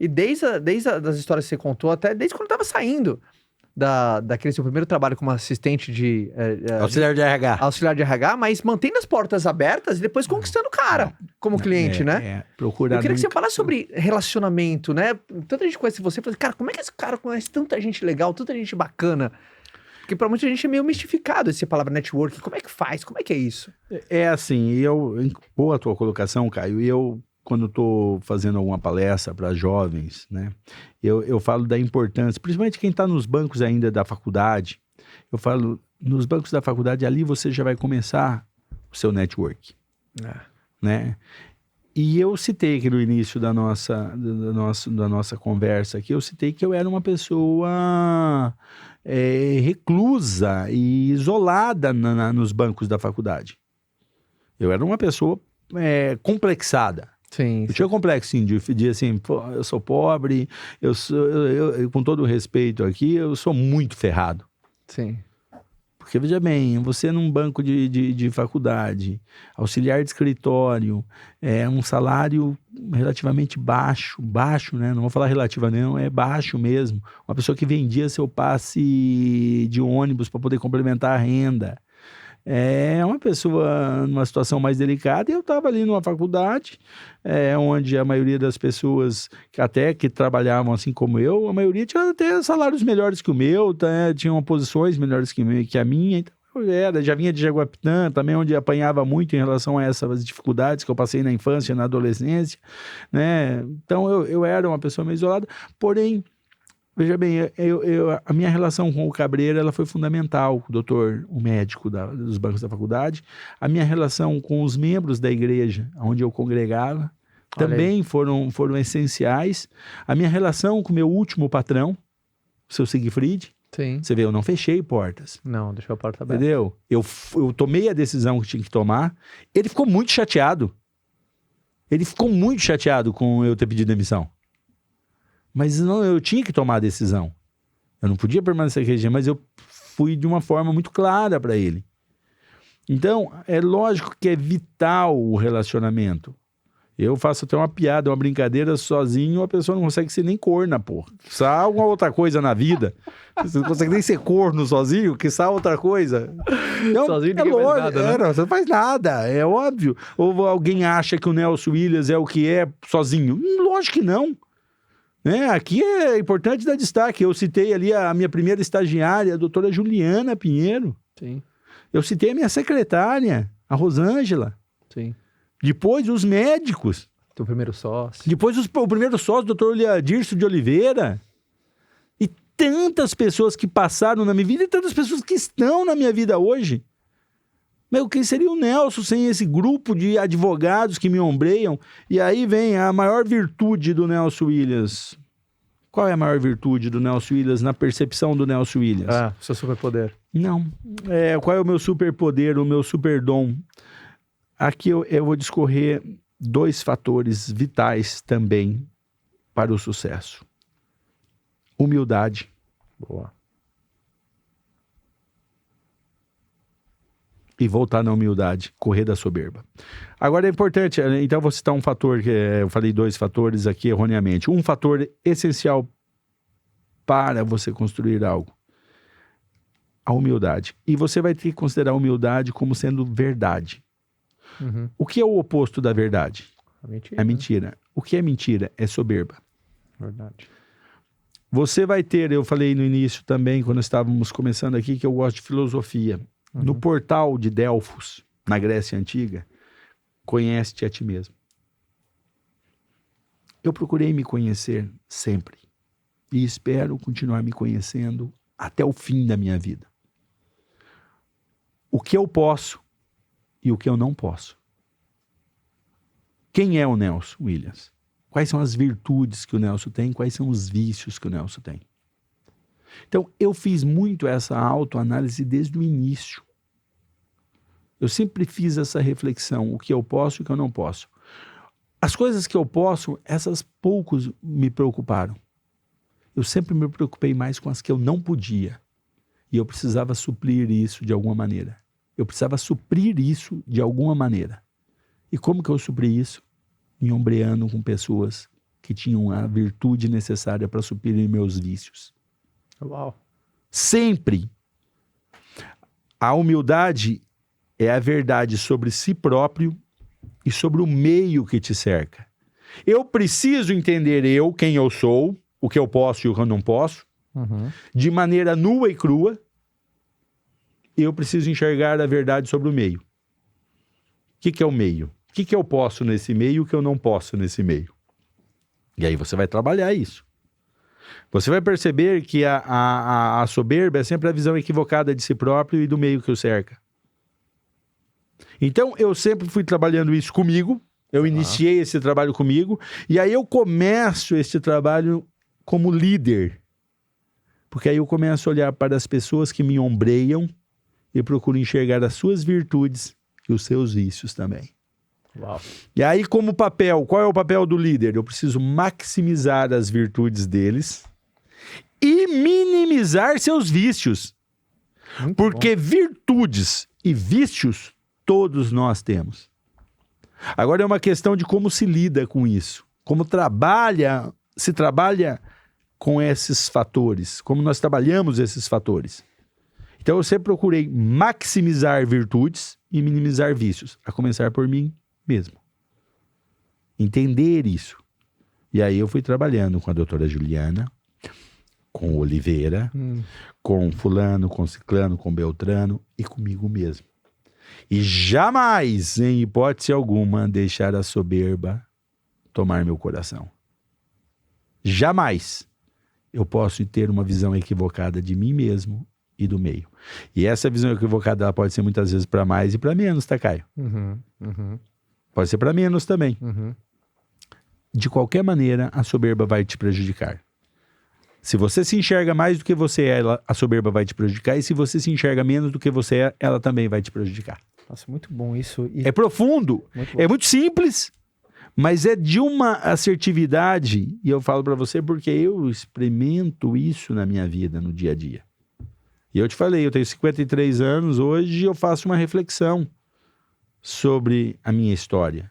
E desde as histórias que você contou, até desde quando eu tava saindo daquele seu primeiro trabalho como assistente de... Auxiliar de RH. Auxiliar de RH, mas mantendo as portas abertas e depois conquistando o cara como cliente, né? Procurar. Eu queria que você falasse sobre relacionamento, né? Tanta gente conhece você, fala, cara, como é que esse cara conhece tanta gente legal, tanta gente bacana? Porque pra muita gente é meio mistificado essa palavra network. Como é que faz? Como é que é isso? É assim, boa a tua colocação, Caio, e eu, quando estou fazendo alguma palestra para jovens, né, eu falo da importância, principalmente quem está nos bancos ainda da faculdade, eu falo, nos bancos da faculdade, ali você já vai começar o seu network, né? E eu citei aqui no início da nossa conversa aqui, eu citei que eu era uma pessoa reclusa e isolada nos bancos da faculdade. Eu era uma pessoa complexada. Sim. Eu tinha complexo, sim, de assim, pô, eu sou pobre, eu com todo o respeito aqui, eu sou muito ferrado. Sim. Porque, veja bem, você num banco de faculdade, auxiliar de escritório, um salário relativamente baixo, né? Não vou falar relativo, não, é baixo mesmo. Uma pessoa que vendia seu passe de ônibus para poder complementar a renda. É uma pessoa numa situação mais delicada, e eu estava ali numa faculdade, onde a maioria das pessoas que trabalhavam assim como eu, a maioria tinha até salários melhores que o meu, tinham posições melhores que a minha, então eu já vinha de Jaguapitã, também onde apanhava muito em relação a essas dificuldades que eu passei na infância, na adolescência, né? Então eu era uma pessoa meio isolada, porém, veja bem, a minha relação com o Cabreira, ela foi fundamental, o doutor, o médico dos bancos da faculdade. A minha relação com os membros da igreja, onde eu congregava, também foram essenciais. A minha relação com o meu último patrão, o seu Siegfried. Sim. Você vê, eu não fechei portas. Não, deixou a porta aberta. Entendeu? Eu tomei a decisão que tinha que tomar. Ele ficou muito chateado. Ele ficou muito chateado com eu ter pedido demissão. Mas não, eu tinha que tomar a decisão. Eu não podia permanecer aquele dia, mas eu fui de uma forma muito clara para ele. Então, é lógico que é vital o relacionamento. Eu faço até uma piada, uma brincadeira sozinho, a pessoa não consegue ser nem corna, porra. Se há alguma outra coisa na vida, você não consegue nem ser corno sozinho, que se há outra coisa. Então, sozinho ninguém faz nada, né? Você não faz nada, é óbvio. Ou alguém acha que o Nelson Williams é o que é sozinho? Lógico que não. Aqui é importante dar destaque. Eu citei ali a minha primeira estagiária, a doutora Juliana Pinheiro. Sim. Eu citei a minha secretária, a Rosângela. Sim. Depois os médicos. Teu primeiro sócio. Depois o primeiro sócio, o doutor Dircio de Oliveira. E tantas pessoas que passaram na minha vida e tantas pessoas que estão na minha vida hoje. Mas quem seria o Nelson sem esse grupo de advogados que me ombreiam? E aí vem a maior virtude do Nelson Williams. Qual é a maior virtude do Nelson Williams na percepção do Nelson Williams? Seu superpoder. Não. Qual é o meu superpoder, o meu superdom? Aqui eu vou discorrer 2 fatores vitais também para o sucesso. Humildade. Boa. E voltar na humildade, correr da soberba. Agora é importante, então eu vou citar um fator, eu falei 2 fatores aqui erroneamente. Um fator essencial para você construir algo. A humildade. E você vai ter que considerar a humildade como sendo verdade. Uhum. O que é o oposto da verdade? A mentira. É mentira. O que é mentira? É soberba. Verdade. Você vai ter, eu falei no início também, quando estávamos começando aqui, que eu gosto de filosofia. Uhum. No portal de Delfos, na Grécia Antiga, conhece-te a ti mesmo. Eu procurei me conhecer sempre e espero continuar me conhecendo até o fim da minha vida. O que eu posso e o que eu não posso. Quem é o Nelson Williams? Quais são as virtudes que o Nelson tem? Quais são os vícios que o Nelson tem? Então, eu fiz muito essa autoanálise desde o início. Eu sempre fiz essa reflexão, o que eu posso e o que eu não posso. As coisas que eu posso, essas poucos me preocuparam. Eu sempre me preocupei mais com as que eu não podia. E eu precisava suprir isso de alguma maneira. Eu precisava suprir isso de alguma maneira. E como que eu supri isso? Me ombreando com pessoas que tinham a virtude necessária para suprir meus vícios. Uau. Sempre. A humildade é a verdade sobre si próprio e sobre o meio que te cerca. Eu preciso entender quem eu sou, o que eu posso e o que eu não posso, de maneira nua e crua. Eu preciso enxergar a verdade sobre o meio. O que é o meio? O que eu posso nesse meio e o que eu não posso nesse meio? E aí você vai trabalhar isso. Você vai perceber que a soberba é sempre a visão equivocada de si próprio e do meio que o cerca. Então, eu sempre fui trabalhando isso comigo. Eu iniciei esse trabalho comigo. E aí eu começo esse trabalho como líder. Porque aí eu começo a olhar para as pessoas que me ombreiam e procuro enxergar as suas virtudes e os seus vícios também. Uau. E aí, como papel, qual é o papel do líder? Eu preciso maximizar as virtudes deles e minimizar seus vícios. Muito Porque bom. virtudes e vícios todos nós temos. Agora é uma questão de como se lida com isso. Como se trabalha com esses fatores. Como nós trabalhamos esses fatores. Então eu sempre procurei maximizar virtudes e minimizar vícios. A começar por mim mesmo. Entender isso. E aí eu fui trabalhando com a doutora Juliana, com o Oliveira, com fulano, com ciclano, com Beltrano e comigo mesmo. E jamais, em hipótese alguma, deixar a soberba tomar meu coração. Jamais eu posso ter uma visão equivocada de mim mesmo e do meio. E essa visão equivocada ela pode ser muitas vezes para mais e para menos, tá, Caio? Pode ser para menos também. De qualquer maneira, a soberba vai te prejudicar. Se você se enxerga mais do que você é, a soberba vai te prejudicar. E se você se enxerga menos do que você é, ela também vai te prejudicar. Nossa, muito bom isso. E... É profundo, é muito simples, mas é de uma assertividade. E eu falo para você porque eu experimento isso na minha vida, no dia a dia. E eu te falei, eu tenho 53 anos, hoje eu faço uma reflexão sobre a minha história.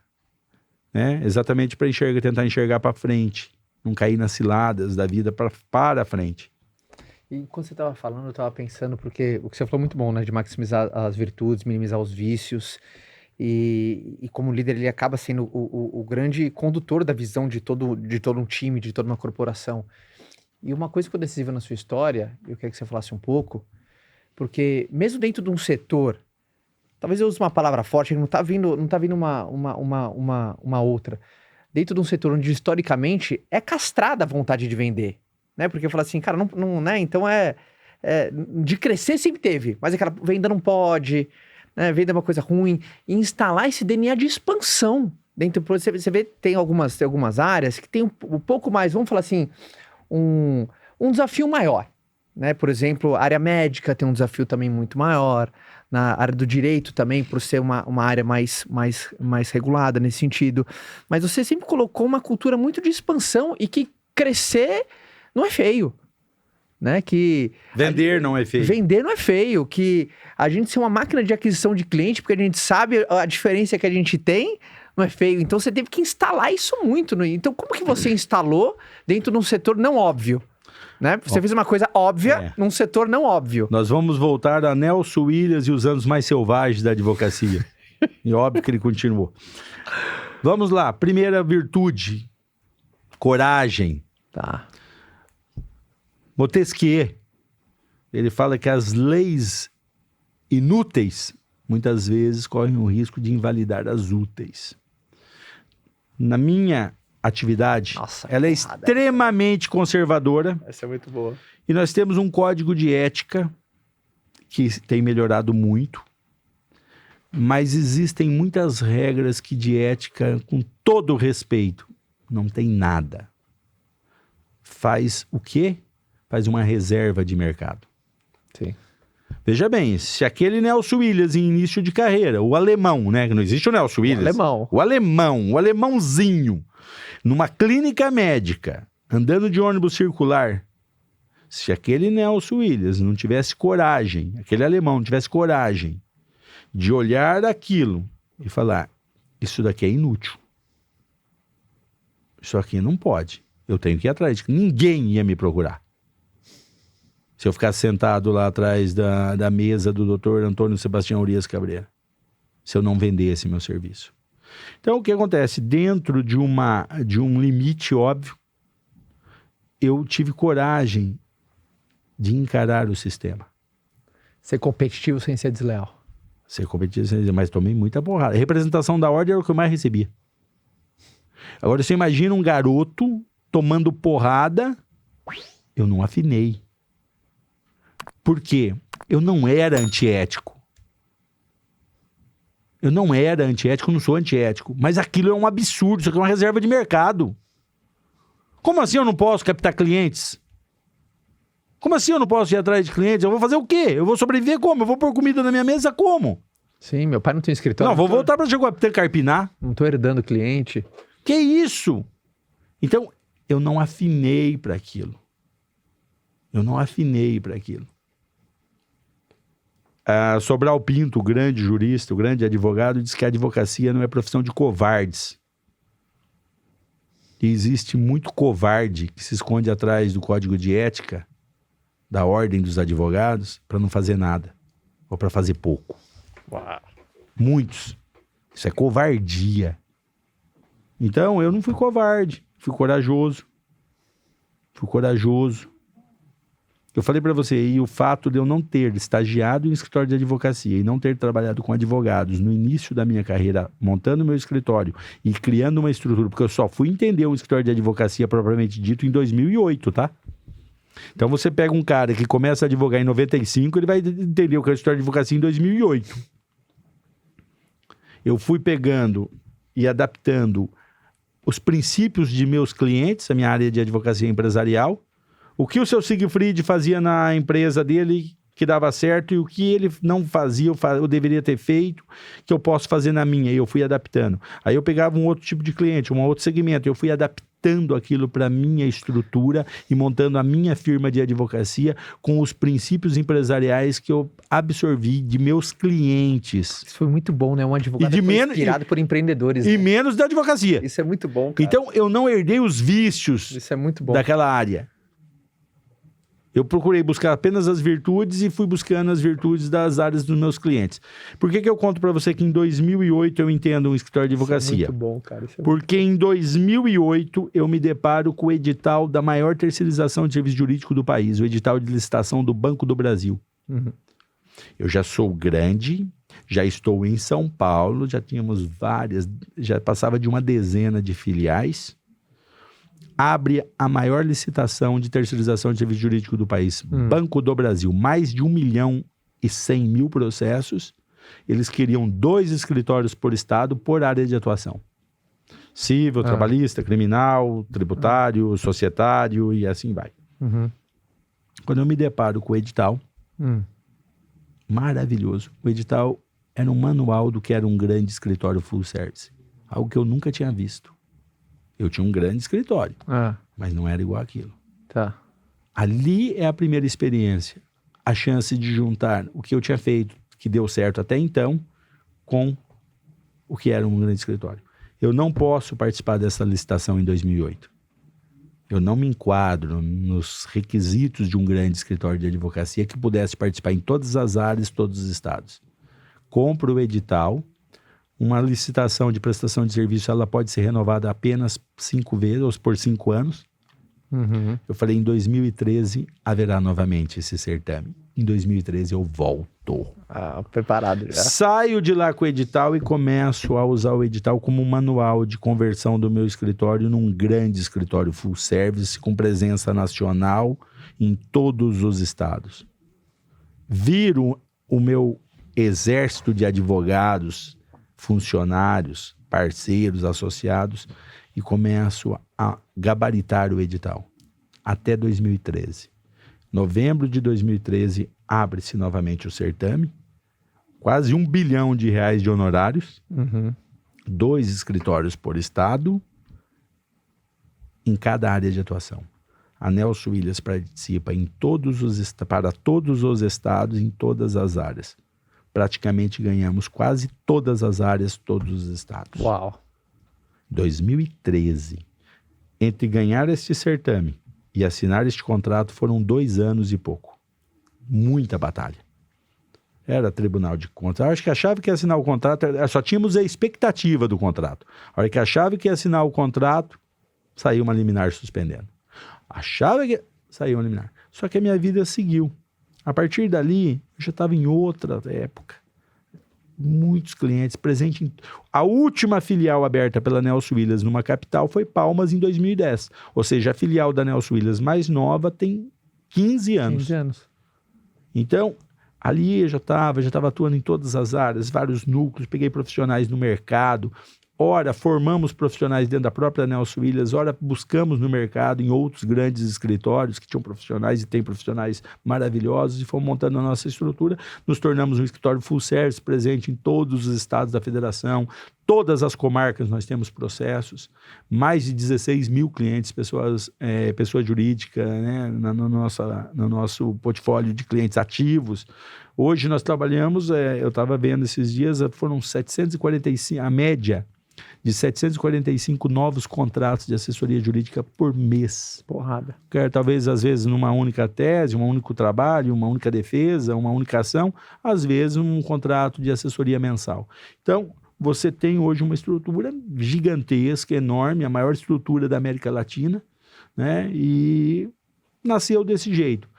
Né? Exatamente para tentar enxergar para frente. Não cair nas ciladas da vida para frente. E quando você estava falando, eu estava pensando, porque o que você falou é muito bom, né? De maximizar as virtudes, minimizar os vícios. E como líder, ele acaba sendo o grande condutor da visão de todo um time, de toda uma corporação. E uma coisa que foi decisiva na sua história, eu queria que você falasse um pouco, porque mesmo dentro de um setor, talvez eu use uma palavra forte, não está vindo uma outra, dentro de um setor onde historicamente é castrada a vontade de vender, né? Porque eu falo assim, cara, não né? Então de crescer sempre teve, mas aquela venda não pode, né? Venda é uma coisa ruim, e instalar esse DNA de expansão dentro, você vê, tem algumas áreas que tem um pouco mais, vamos falar assim, um desafio maior, né? Por exemplo, a área médica tem um desafio também muito maior, na área do direito também, por ser uma área mais regulada nesse sentido. Mas você sempre colocou uma cultura muito de expansão e que crescer não é feio, né? Que vender não é feio. Vender não é feio, que a gente ser uma máquina de aquisição de cliente, porque a gente sabe a diferença que a gente tem, não é feio. Então você teve que instalar isso muito. Então como que você instalou dentro de um setor não óbvio? Né? Você fez uma coisa óbvia num setor não óbvio. Nós vamos voltar a Nelson Williams e os anos mais selvagens da advocacia. E óbvio que ele continuou. Vamos lá. Primeira virtude. Coragem. Tá. Montesquieu, ele fala que as leis inúteis muitas vezes correm o risco de invalidar as úteis. Na minha atividade, ela é extremamente conservadora. Essa é muito boa. E nós temos um código de ética que tem melhorado muito, mas existem muitas regras que de ética, com todo respeito, não tem nada. Faz o quê? Faz uma reserva de mercado. Sim. Veja bem, se aquele Nelson Williams em início de carreira, o alemão, né? Não existe o Nelson Williams. O alemãozinho, numa clínica médica, andando de ônibus circular, se aquele Nelson Williams não tivesse coragem, aquele alemão não tivesse coragem de olhar aquilo e falar, isso daqui é inútil. isso aqui não pode. Eu tenho que ir atrás. Ninguém ia me procurar. Se eu ficasse sentado lá atrás da mesa do Dr. Antônio Sebastião Urias Cabreira. Se eu não vendesse meu serviço. Então, o que acontece? Dentro de um limite óbvio, eu tive coragem de encarar o sistema. Ser competitivo sem ser desleal. Ser competitivo sem ser desleal, mas tomei muita porrada. A representação da ordem era o que eu mais recebia. Agora, você imagina um garoto tomando porrada, eu não afinei. Por quê? Eu não era antiético. Eu não era antiético, não sou antiético. Mas aquilo é um absurdo, isso aqui é uma reserva de mercado. Como assim eu não posso captar clientes? Como assim eu não posso ir atrás de clientes? Eu vou fazer o quê? Eu vou sobreviver como? Eu vou pôr comida na minha mesa como? Sim, meu pai não tem escritório. Não, vou voltar para Jaguapitã Carpinar. Não tô herdando cliente. Que isso? Então, eu não afinei para aquilo. Eu não afinei para aquilo. Sobral Pinto, o grande jurista, o grande advogado, diz que a advocacia não é profissão de covardes. E existe muito covarde que se esconde atrás do código de ética da ordem dos advogados para não fazer nada. Ou para fazer pouco. Uau. Muitos. Isso é covardia. Então, eu não fui covarde. Fui corajoso. Eu falei para você, e o fato de eu não ter estagiado em escritório de advocacia e não ter trabalhado com advogados no início da minha carreira, montando meu escritório e criando uma estrutura, porque eu só fui entender um escritório de advocacia propriamente dito em 2008, tá? Então você pega um cara que começa a advogar em 95, ele vai entender o que é o escritório de advocacia em 2008. Eu fui pegando e adaptando os princípios de meus clientes, a minha área de advocacia empresarial, o que o seu Siegfried fazia na empresa dele que dava certo e o que ele não fazia, eu deveria ter feito, que eu posso fazer na minha, e eu fui adaptando. Aí eu pegava um outro tipo de cliente, um outro segmento, eu fui adaptando aquilo para a minha estrutura e montando a minha firma de advocacia com os princípios empresariais que eu absorvi de meus clientes. Isso foi muito bom, né? Um advogado inspirado por empreendedores. E né? menos da advocacia. Isso é muito bom, cara. Então, eu não herdei os vícios Isso é muito bom. daquela área. Eu procurei buscar apenas as virtudes e fui buscando as virtudes das áreas dos meus clientes. Por que eu conto para você que em 2008 eu entendo um escritório de advocacia? Isso é muito bom, cara. Porque em 2008 eu me deparo com o edital da maior terceirização de serviço jurídico do país, o edital de licitação do Banco do Brasil. Uhum. Eu já sou grande, já estou em São Paulo, já tínhamos já passava de uma dezena de filiais. Abre a maior licitação de terceirização de serviço jurídico do país. Banco do Brasil, mais de 1.100.000 processos. Eles queriam 2 escritórios por estado, por área de atuação. Civil, trabalhista, criminal, tributário, societário e assim vai. Uhum. Quando eu me deparo com o edital, maravilhoso. O edital era um manual do que era um grande escritório full service. Algo que eu nunca tinha visto. Eu tinha um grande escritório, mas não era igual aquilo. Tá. Ali é a primeira experiência. A chance de juntar o que eu tinha feito, que deu certo até então, com o que era um grande escritório. Eu não posso participar dessa licitação em 2008. Eu não me enquadro nos requisitos de um grande escritório de advocacia que pudesse participar em todas as áreas, todos os estados. Compro o edital. Uma licitação de prestação de serviço, ela pode ser renovada apenas 5 vezes, ou por 5 anos. Uhum. Eu falei, em 2013 haverá novamente esse certame. Em 2013 eu volto. Preparado já. Saio de lá com o edital e começo a usar o edital como um manual de conversão do meu escritório num grande escritório full service, com presença nacional em todos os estados. Viro o meu exército de advogados, funcionários, parceiros, associados, e começo a gabaritar o edital. Até 2013. Novembro de 2013, abre-se novamente o certame. Quase R$1 bilhão de honorários. 2 escritórios por estado, em cada área de atuação. A Nelson Williams participa para todos os estados, em todas as áreas. Praticamente ganhamos quase todas as áreas, todos os estados. Uau! 2013. Entre ganhar este certame e assinar este contrato foram 2 anos e pouco. Muita batalha. Era tribunal de contas. Eu acho que achava que ia assinar o contrato, só tínhamos a expectativa do contrato. A hora que achava que ia assinar o contrato, saiu uma liminar suspendendo. Achava que saiu uma liminar. Só que a minha vida seguiu. A partir dali, eu já estava em outra época. Muitos clientes presentes. A última filial aberta pela Nelson Williams numa capital foi Palmas em 2010. Ou seja, a filial da Nelson Williams mais nova tem 15 anos. 15 anos. Então, ali eu já estava atuando em todas as áreas, vários núcleos, peguei profissionais no mercado. Ora, formamos profissionais dentro da própria Nelson Williams, ora, buscamos no mercado, em outros grandes escritórios que tinham profissionais e tem profissionais maravilhosos e fomos montando a nossa estrutura. Nos tornamos um escritório full service, presente em todos os estados da federação, todas as comarcas nós temos processos, mais de 16 mil clientes, pessoa jurídica, né, no nosso portfólio de clientes ativos. Hoje nós trabalhamos, eu estava vendo esses dias, foram 745, a média de 745 novos contratos de assessoria jurídica por mês. Porrada. Talvez, às vezes, numa única tese, um único trabalho, uma única defesa, uma única ação, às vezes um contrato de assessoria mensal. Então, você tem hoje uma estrutura gigantesca, enorme, a maior estrutura da América Latina, né? E nasceu desse jeito.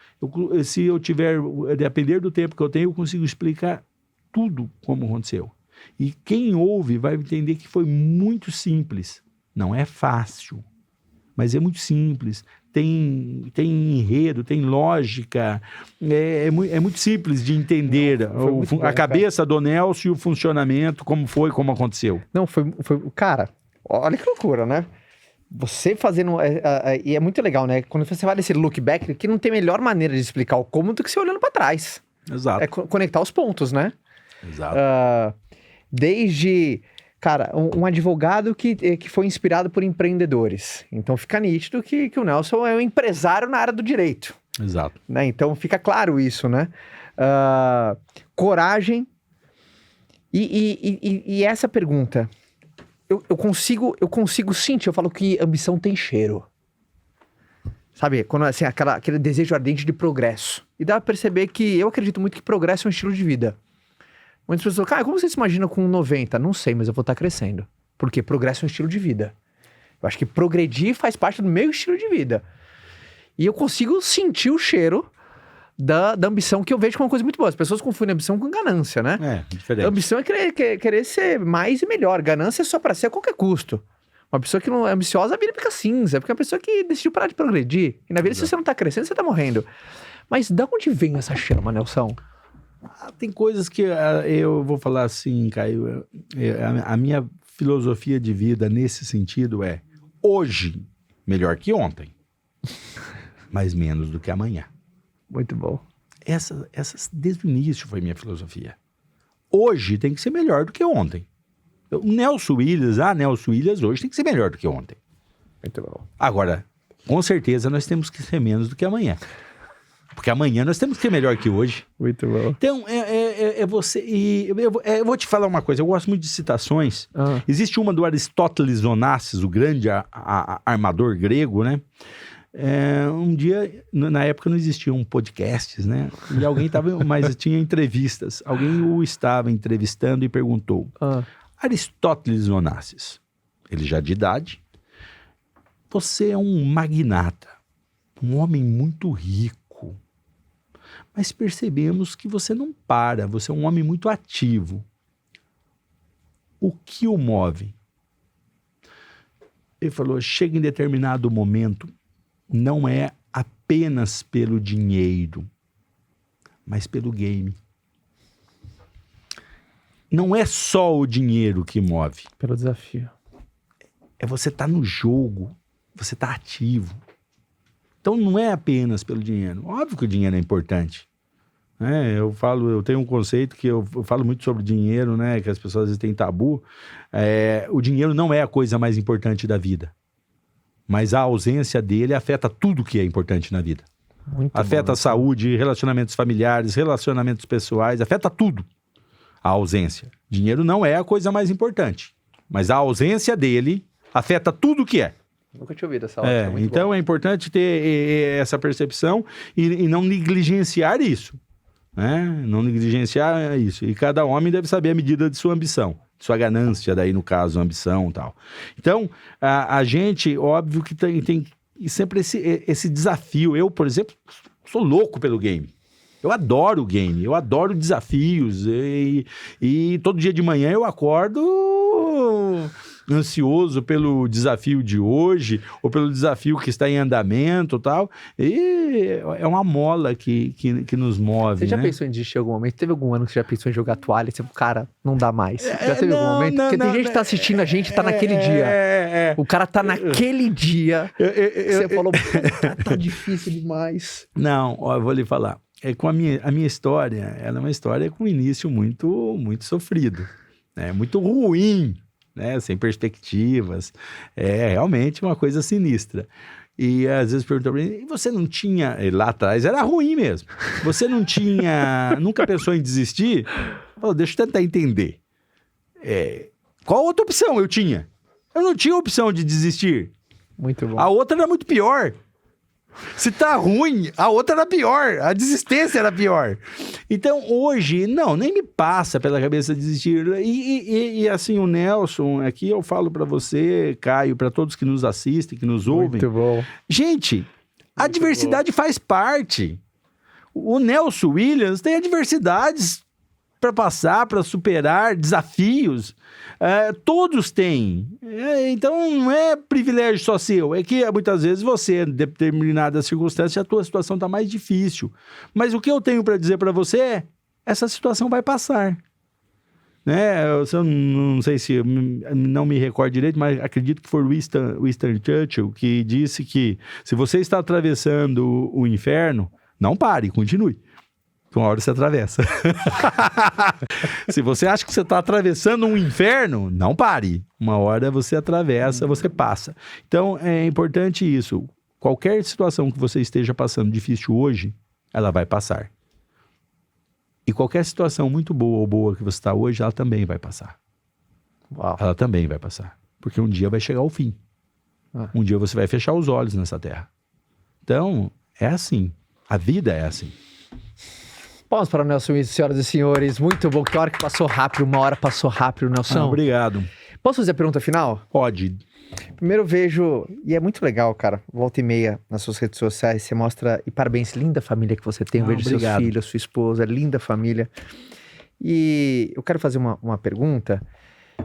Se eu tiver, depender do tempo que eu tenho, eu consigo explicar tudo como aconteceu. E quem ouve vai entender que foi muito simples. Não é fácil, mas é muito simples. Tem enredo, tem lógica. É muito simples de entender a cabeça do Nelson e o funcionamento, como foi, como aconteceu. Não, foi... Cara, olha que loucura, né? Você fazendo... e é muito legal, né? Quando você vai nesse look back, que não tem melhor maneira de explicar o como do que você olhando para trás. Exato. É conectar os pontos, né? Exato. Desde, cara, um advogado que foi inspirado por empreendedores. Então fica nítido que o Nelson é um empresário na área do direito. Exato. Né? Então fica claro isso, né? Coragem. E essa pergunta, eu consigo sentir, eu falo que ambição tem cheiro. Sabe, quando assim, aquele desejo ardente de progresso. E dá pra perceber que eu acredito muito que progresso é um estilo de vida. Muitas pessoas falam, cara, como você se imagina com 90? Não sei, mas eu vou estar crescendo. Porque progresso é um estilo de vida. Eu acho que progredir faz parte do meu estilo de vida. E eu consigo sentir o cheiro da ambição, que eu vejo como uma coisa muito boa. As pessoas confundem ambição com ganância, né? É, diferente. Ambição é querer ser mais e melhor. Ganância é só para ser a qualquer custo. Uma pessoa que não é ambiciosa, a vida fica cinza. Porque é uma pessoa que decidiu parar de progredir. E na vida, se você não tá crescendo, você tá morrendo. Mas de onde vem essa chama, Nelson? Tem coisas que eu vou falar assim, Caio, a minha filosofia de vida nesse sentido é hoje melhor que ontem, mas menos do que amanhã. Muito bom. Essa desde o início foi minha filosofia. Hoje tem que ser melhor do que ontem. Nelson Williams hoje tem que ser melhor do que ontem. Muito bom. Agora, com certeza nós temos que ser menos do que amanhã. Porque amanhã nós temos que ser melhor que hoje. Muito bom. Então, você... eu vou te falar uma coisa. Eu gosto muito de citações. Existe uma do Aristóteles Onassis, o grande armador grego, né? Um dia, na época não existiam podcasts, né? E alguém estava... mas tinha entrevistas. Alguém o estava entrevistando e perguntou. Aristóteles Onassis, ele já de idade, você é um magnata, um homem muito rico. Mas percebemos que você não para, você é um homem muito ativo. O que o move? Ele falou, chega em determinado momento, não é apenas pelo dinheiro, mas pelo game. Não é só o dinheiro que move. Pelo desafio. É você estar no jogo, você estar ativo. Então não é apenas pelo dinheiro. Óbvio que o dinheiro é importante. Eu tenho um conceito que eu falo muito sobre dinheiro, né? Que as pessoas às vezes têm tabu. O dinheiro não é a coisa mais importante da vida. Mas a ausência dele afeta tudo que é importante na vida. Afeta a saúde, relacionamentos familiares, relacionamentos pessoais, afeta tudo. A ausência. Dinheiro não é a coisa mais importante. Mas a ausência dele afeta tudo que é. Nunca tinha ouvido essa ótica. Muito então bom. é importante ter essa percepção e não negligenciar isso. Né? Não negligenciar isso. E cada homem deve saber a medida de sua ambição, de sua ganância, daí no caso, ambição e tal. Então, a gente, óbvio que tem sempre esse desafio. Eu, por exemplo, sou louco pelo game. Eu adoro o game, eu adoro desafios e todo dia de manhã eu acordo ansioso pelo desafio de hoje ou pelo desafio que está em andamento e tal. E é uma mola que nos move. Você já né? pensou em desistir em algum momento? Teve algum ano que você já pensou em jogar toalha e você falou, cara, não dá mais? Já teve algum momento? Porque tem gente que tá assistindo a gente e tá naquele dia. O cara tá naquele dia. Você falou, tá difícil demais. Não, ó, eu vou lhe falar. Com a minha história, ela é uma história com um início muito, muito sofrido, né? Muito ruim, né? Sem perspectivas. É realmente uma coisa sinistra. E às vezes perguntam pra mim, você não tinha... Lá atrás era ruim mesmo. Você não tinha... Nunca pensou em desistir? Eu falo, deixa eu tentar entender. Qual outra opção eu tinha? Eu não tinha opção de desistir. Muito bom. A outra era muito pior. Se tá ruim, a outra era pior. A desistência era pior. Então, hoje, não, nem me passa pela cabeça desistir. E assim, o Nelson, aqui eu falo pra você, Caio, pra todos que nos assistem, que nos ouvem. Muito bom. Gente, a adversidade faz parte. O Nelson Williams tem adversidades para passar, para superar, desafios. Todos têm. Então, não é privilégio só seu. É que muitas vezes você, em determinada circunstância, a tua situação está mais difícil. Mas o que eu tenho para dizer para você é, essa situação vai passar. Né? Eu não sei se, não me recordo direito, mas acredito que foi Winston Churchill que disse que se você está atravessando o inferno, não pare, continue. Uma hora você atravessa. Se você acha que você está atravessando um inferno, não pare. Uma hora você atravessa, você passa. Então, é importante isso. Qualquer situação que você esteja passando difícil hoje, ela vai passar. E qualquer situação muito boa ou boa que você está hoje, ela também vai passar. Uau. Ela também vai passar. Porque um dia vai chegar ao fim. Um dia você vai fechar os olhos nessa terra. Então, é assim. A vida é assim. Palmas para o Nelson Williams, senhoras e senhores. Muito bom. Que hora que passou rápido. Uma hora passou rápido, Nelson. Obrigado. Posso fazer a pergunta final? Pode. Primeiro eu vejo, e é muito legal, cara, volta e meia nas suas redes sociais, você mostra, e parabéns, linda família que você tem, eu vejo seus filhos, sua esposa, linda família. E eu quero fazer uma pergunta,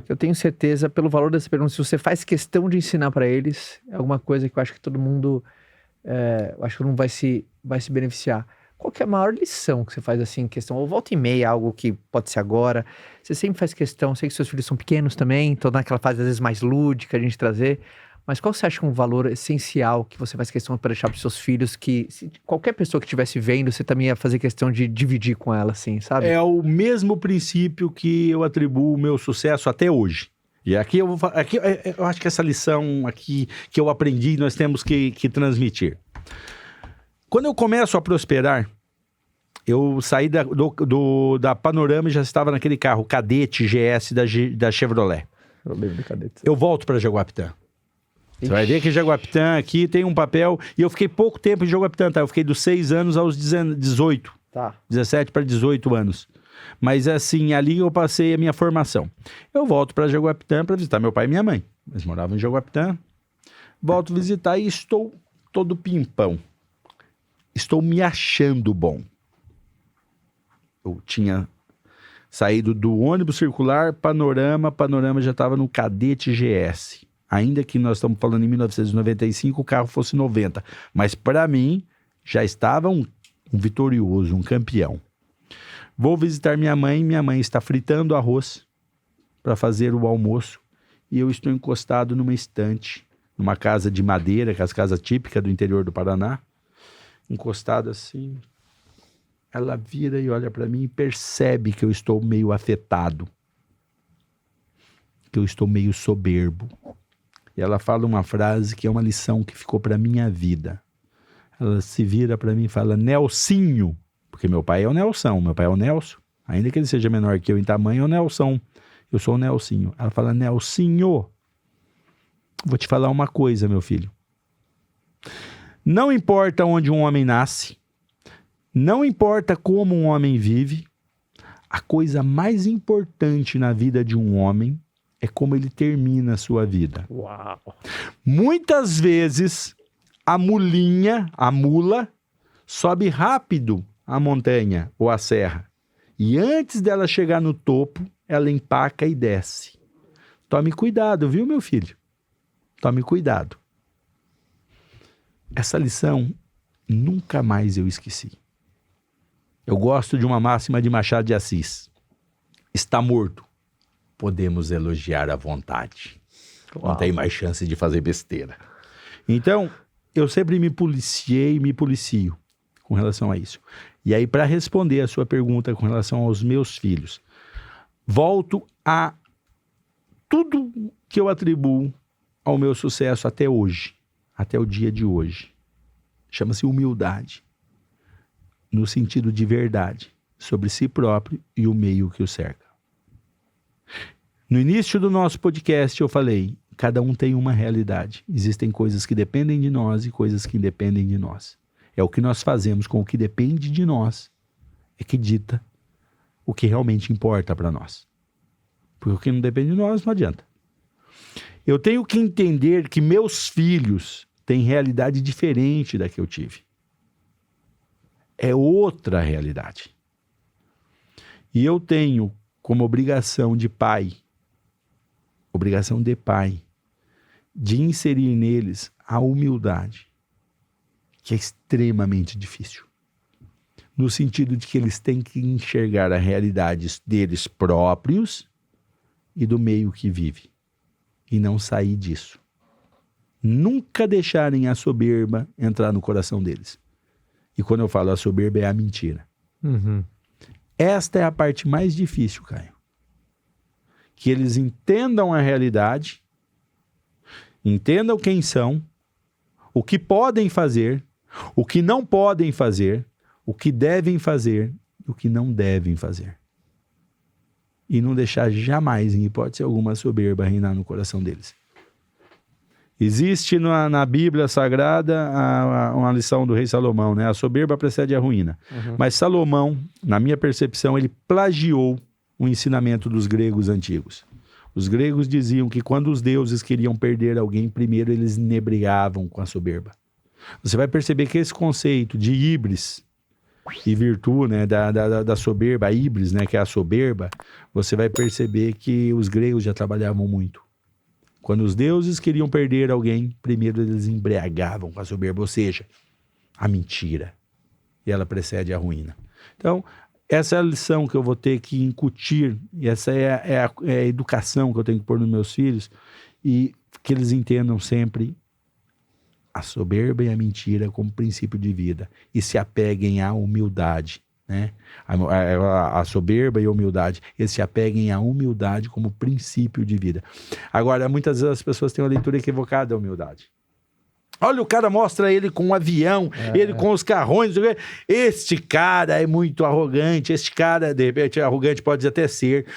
que eu tenho certeza, pelo valor dessa pergunta, se você faz questão de ensinar para eles, é alguma coisa que eu acho que todo mundo, acho que todo mundo vai se beneficiar. Qual que é a maior lição que você faz assim, em questão, ou volta e meia, algo que pode ser agora, você sempre faz questão, sei que seus filhos são pequenos também, então naquela fase às vezes mais lúdica a gente trazer, mas qual você acha um valor essencial que você faz questão para deixar para os seus filhos, que se qualquer pessoa que estivesse vendo, você também ia fazer questão de dividir com ela, assim, sabe? É o mesmo princípio que eu atribuo o meu sucesso até hoje. E aqui eu acho que essa lição aqui que eu aprendi, nós temos que transmitir. Quando eu começo a prosperar, eu saí da Panorama e já estava naquele carro, Cadete GS da Chevrolet. Eu lembro do Cadete. Eu volto para Jaguapitã. Você vai ver que Jaguapitã aqui tem um papel... E eu fiquei pouco tempo em Jaguapitã, tá? Eu fiquei dos 6 anos aos 18. Tá. 17 para 18 anos. Mas assim, ali eu passei a minha formação. Eu volto para Jaguapitã para visitar meu pai e minha mãe. Eles moravam em Jaguapitã. Volto visitar e estou todo pimpão. Estou me achando bom. Eu tinha saído do ônibus circular, Panorama já estava no Cadete GS. Ainda que nós estamos falando em 1995, o carro fosse 90. Mas para mim, já estava um vitorioso, um campeão. Vou visitar minha mãe está fritando arroz para fazer o almoço. E eu estou encostado numa estante, numa casa de madeira, que é as casas típicas do interior do Paraná. Encostado assim, ela vira e olha para mim e percebe que eu estou meio afetado, que eu estou meio soberbo. E ela fala uma frase que é uma lição que ficou para minha vida. Ela se vira para mim e fala, Nelsinho, porque meu pai é o Nelson, meu pai é o Nelson, ainda que ele seja menor que eu em tamanho, é o Nelson, eu sou o Nelsinho. Ela fala, Nelsinho, Vou te falar uma coisa, meu filho. Não importa onde um homem nasce, não importa como um homem vive, a coisa mais importante na vida de um homem é como ele termina a sua vida. Uau! Muitas vezes, a mula, sobe rápido a montanha ou a serra. E antes dela chegar no topo, ela empaca e desce. Tome cuidado, viu, meu filho? Tome cuidado. Essa lição nunca mais eu esqueci. Eu gosto de uma máxima de Machado de Assis. Está morto. Podemos elogiar à vontade. Uau. Não tem mais chance de fazer besteira. Então, eu sempre me policiei e me policio com relação a isso. E aí, para responder a sua pergunta com relação aos meus filhos, volto a tudo que eu atribuo ao meu sucesso até hoje, até o dia de hoje. Chama-se humildade, no sentido de verdade, sobre si próprio e o meio que o cerca. No início do nosso podcast eu falei, cada um tem uma realidade. Existem coisas que dependem de nós e coisas que independem de nós. É o que nós fazemos com o que depende de nós, é que dita o que realmente importa para nós. Porque o que não depende de nós não adianta. Eu tenho que entender que meus filhos têm realidade diferente da que eu tive. É outra realidade. E eu tenho como obrigação de pai, de inserir neles a humildade, que é extremamente difícil. No sentido de que eles têm que enxergar a realidade deles próprios e do meio que vive. E não sair disso. Nunca deixarem a soberba entrar no coração deles. E quando eu falo a soberba é a mentira. Uhum. Esta é a parte mais difícil, Caio. Que eles entendam a realidade, entendam quem são, o que podem fazer, o que não podem fazer, o que devem fazer e o que não devem fazer. E não deixar jamais, em hipótese alguma, a soberba reinar no coração deles. Existe na Bíblia Sagrada uma lição do rei Salomão, né? A soberba precede a ruína. Uhum. Mas Salomão, na minha percepção, ele plagiou o ensinamento dos gregos antigos. Os gregos diziam que quando os deuses queriam perder alguém, primeiro eles inebriavam com a soberba. Você vai perceber que esse conceito de híbris e virtude, né, da soberba, a híbris, né, que é a soberba, você vai perceber que os gregos já trabalhavam muito. Quando os deuses queriam perder alguém, primeiro eles embriagavam com a soberba, ou seja, a mentira. E ela precede a ruína. Então, essa é a lição que eu vou ter que incutir, e essa é a educação que eu tenho que pôr nos meus filhos, e que eles entendam sempre a soberba e a mentira como princípio de vida, e se apeguem à humildade, né? A soberba e a humildade, eles se apeguem à humildade como princípio de vida. Agora, muitas vezes as pessoas têm uma leitura equivocada da humildade. Olha, o cara mostra ele com um avião, ele com os carrões. Este cara é muito arrogante. Este cara, de repente, arrogante pode até ser.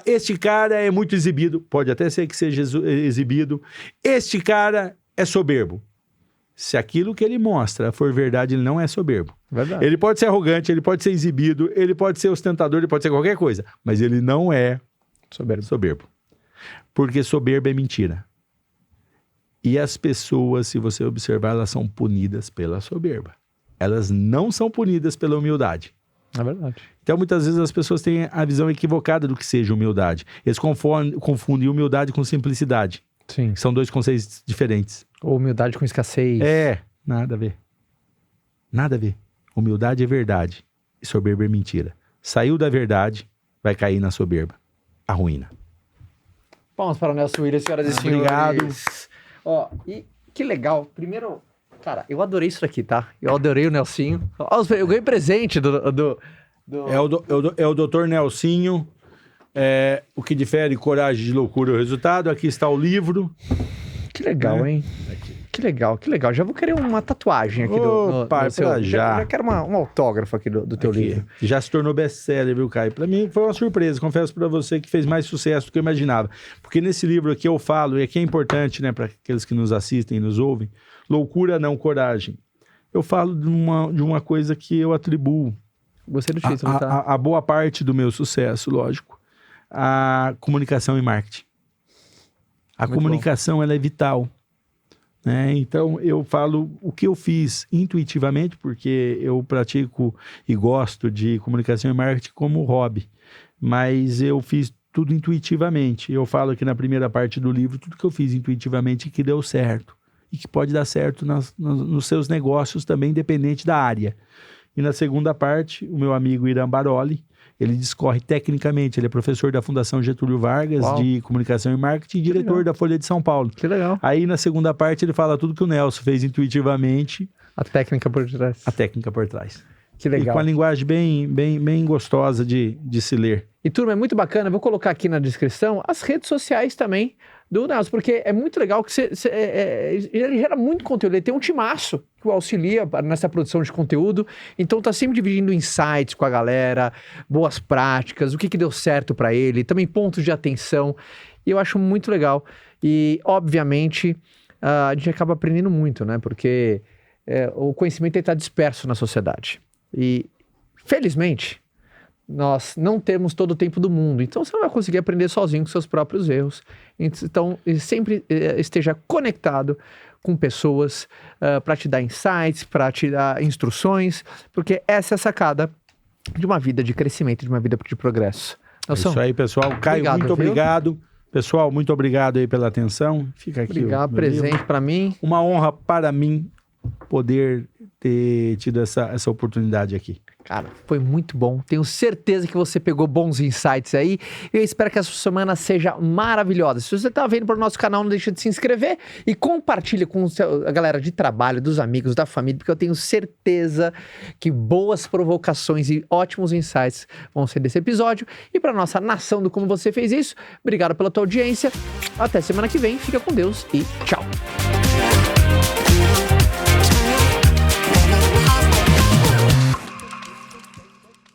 Este cara é muito exibido. Pode até ser que seja exibido. Este cara é soberbo. Se aquilo que ele mostra for verdade, ele não é soberbo. Verdade. Ele pode ser arrogante, ele pode ser exibido, ele pode ser ostentador, ele pode ser qualquer coisa. Mas ele não é soberbo. Porque soberbo é mentira. E as pessoas, se você observar, elas são punidas pela soberba. Elas não são punidas pela humildade. É verdade. Então, muitas vezes as pessoas têm a visão equivocada do que seja humildade. Eles confundem humildade com simplicidade. Sim. São dois conceitos diferentes. Ou humildade com escassez. Nada a ver. Nada a ver. Humildade é verdade. E soberba é mentira. Saiu da verdade, vai cair na soberba. A ruína. Palmas para o Nelson Williams, senhoras e senhores. Obrigado. Ó, e que legal. Primeiro, cara, eu adorei isso daqui, tá? Eu adorei o Nelsinho. Eu ganhei presente do... É o Dr. Nelsinho. O que difere coragem de loucura é o resultado. Aqui está o livro. Que legal, hein? Aqui. Que legal, que legal. Já vou querer uma tatuagem aqui Opa, no seu... já. Já quero um autógrafo aqui do teu livro. Já se tornou best-seller, viu, Caio? Pra mim foi uma surpresa, confesso pra você que fez mais sucesso do que eu imaginava. Porque nesse livro aqui eu falo, e aqui é importante, né, pra aqueles que nos assistem e nos ouvem, loucura não coragem. Eu falo de uma coisa que eu atribuo Gostei do título, tá? a boa parte do meu sucesso, lógico, a comunicação e marketing. A Muito comunicação, ela é vital. Né? Então, eu falo o que eu fiz intuitivamente, porque eu pratico e gosto de comunicação e marketing como hobby, mas eu fiz tudo intuitivamente. Eu falo aqui na primeira parte do livro, tudo que eu fiz intuitivamente que deu certo e que pode dar certo nos seus negócios também, independente da área. E na segunda parte, o meu amigo Irã Baroli, ele discorre tecnicamente, ele é professor da Fundação Getúlio Vargas, de comunicação e marketing, e diretor da Folha de São Paulo. Que legal. Aí na segunda parte ele fala tudo que o Nelson fez intuitivamente. A técnica por trás. A técnica por trás. Que legal. E com a linguagem bem gostosa de se ler. E turma, é muito bacana, eu vou colocar aqui na descrição as redes sociais também do Nelson, porque é muito legal que ele gera muito conteúdo, ele tem um timaço que o auxilia nessa produção de conteúdo, então tá sempre dividindo insights com a galera, boas práticas, o que deu certo para ele, também pontos de atenção, e eu acho muito legal. E, obviamente, a gente acaba aprendendo muito, né, porque o conhecimento está disperso na sociedade. E, felizmente, nós não temos todo o tempo do mundo, então você não vai conseguir aprender sozinho com seus próprios erros. Então, sempre esteja conectado com pessoas para te dar insights, para te dar instruções, porque essa é a sacada de uma vida de crescimento, de uma vida de progresso. Nelson, é isso aí, pessoal. Caio, obrigado, muito obrigado. Pessoal, muito obrigado aí pela atenção. Fica aqui. Obrigado, presente para mim. Uma honra para mim poder ter tido essa oportunidade aqui. Cara, foi muito bom. Tenho certeza que você pegou bons insights aí. Eu espero que a sua semana seja maravilhosa. Se você está vendo para o nosso canal, não deixa de se inscrever e compartilha com a galera de trabalho, dos amigos, da família, porque eu tenho certeza que boas provocações e ótimos insights vão ser desse episódio. E para nossa nação do Como Você Fez Isso, obrigado pela tua audiência. Até semana que vem. Fica com Deus e tchau.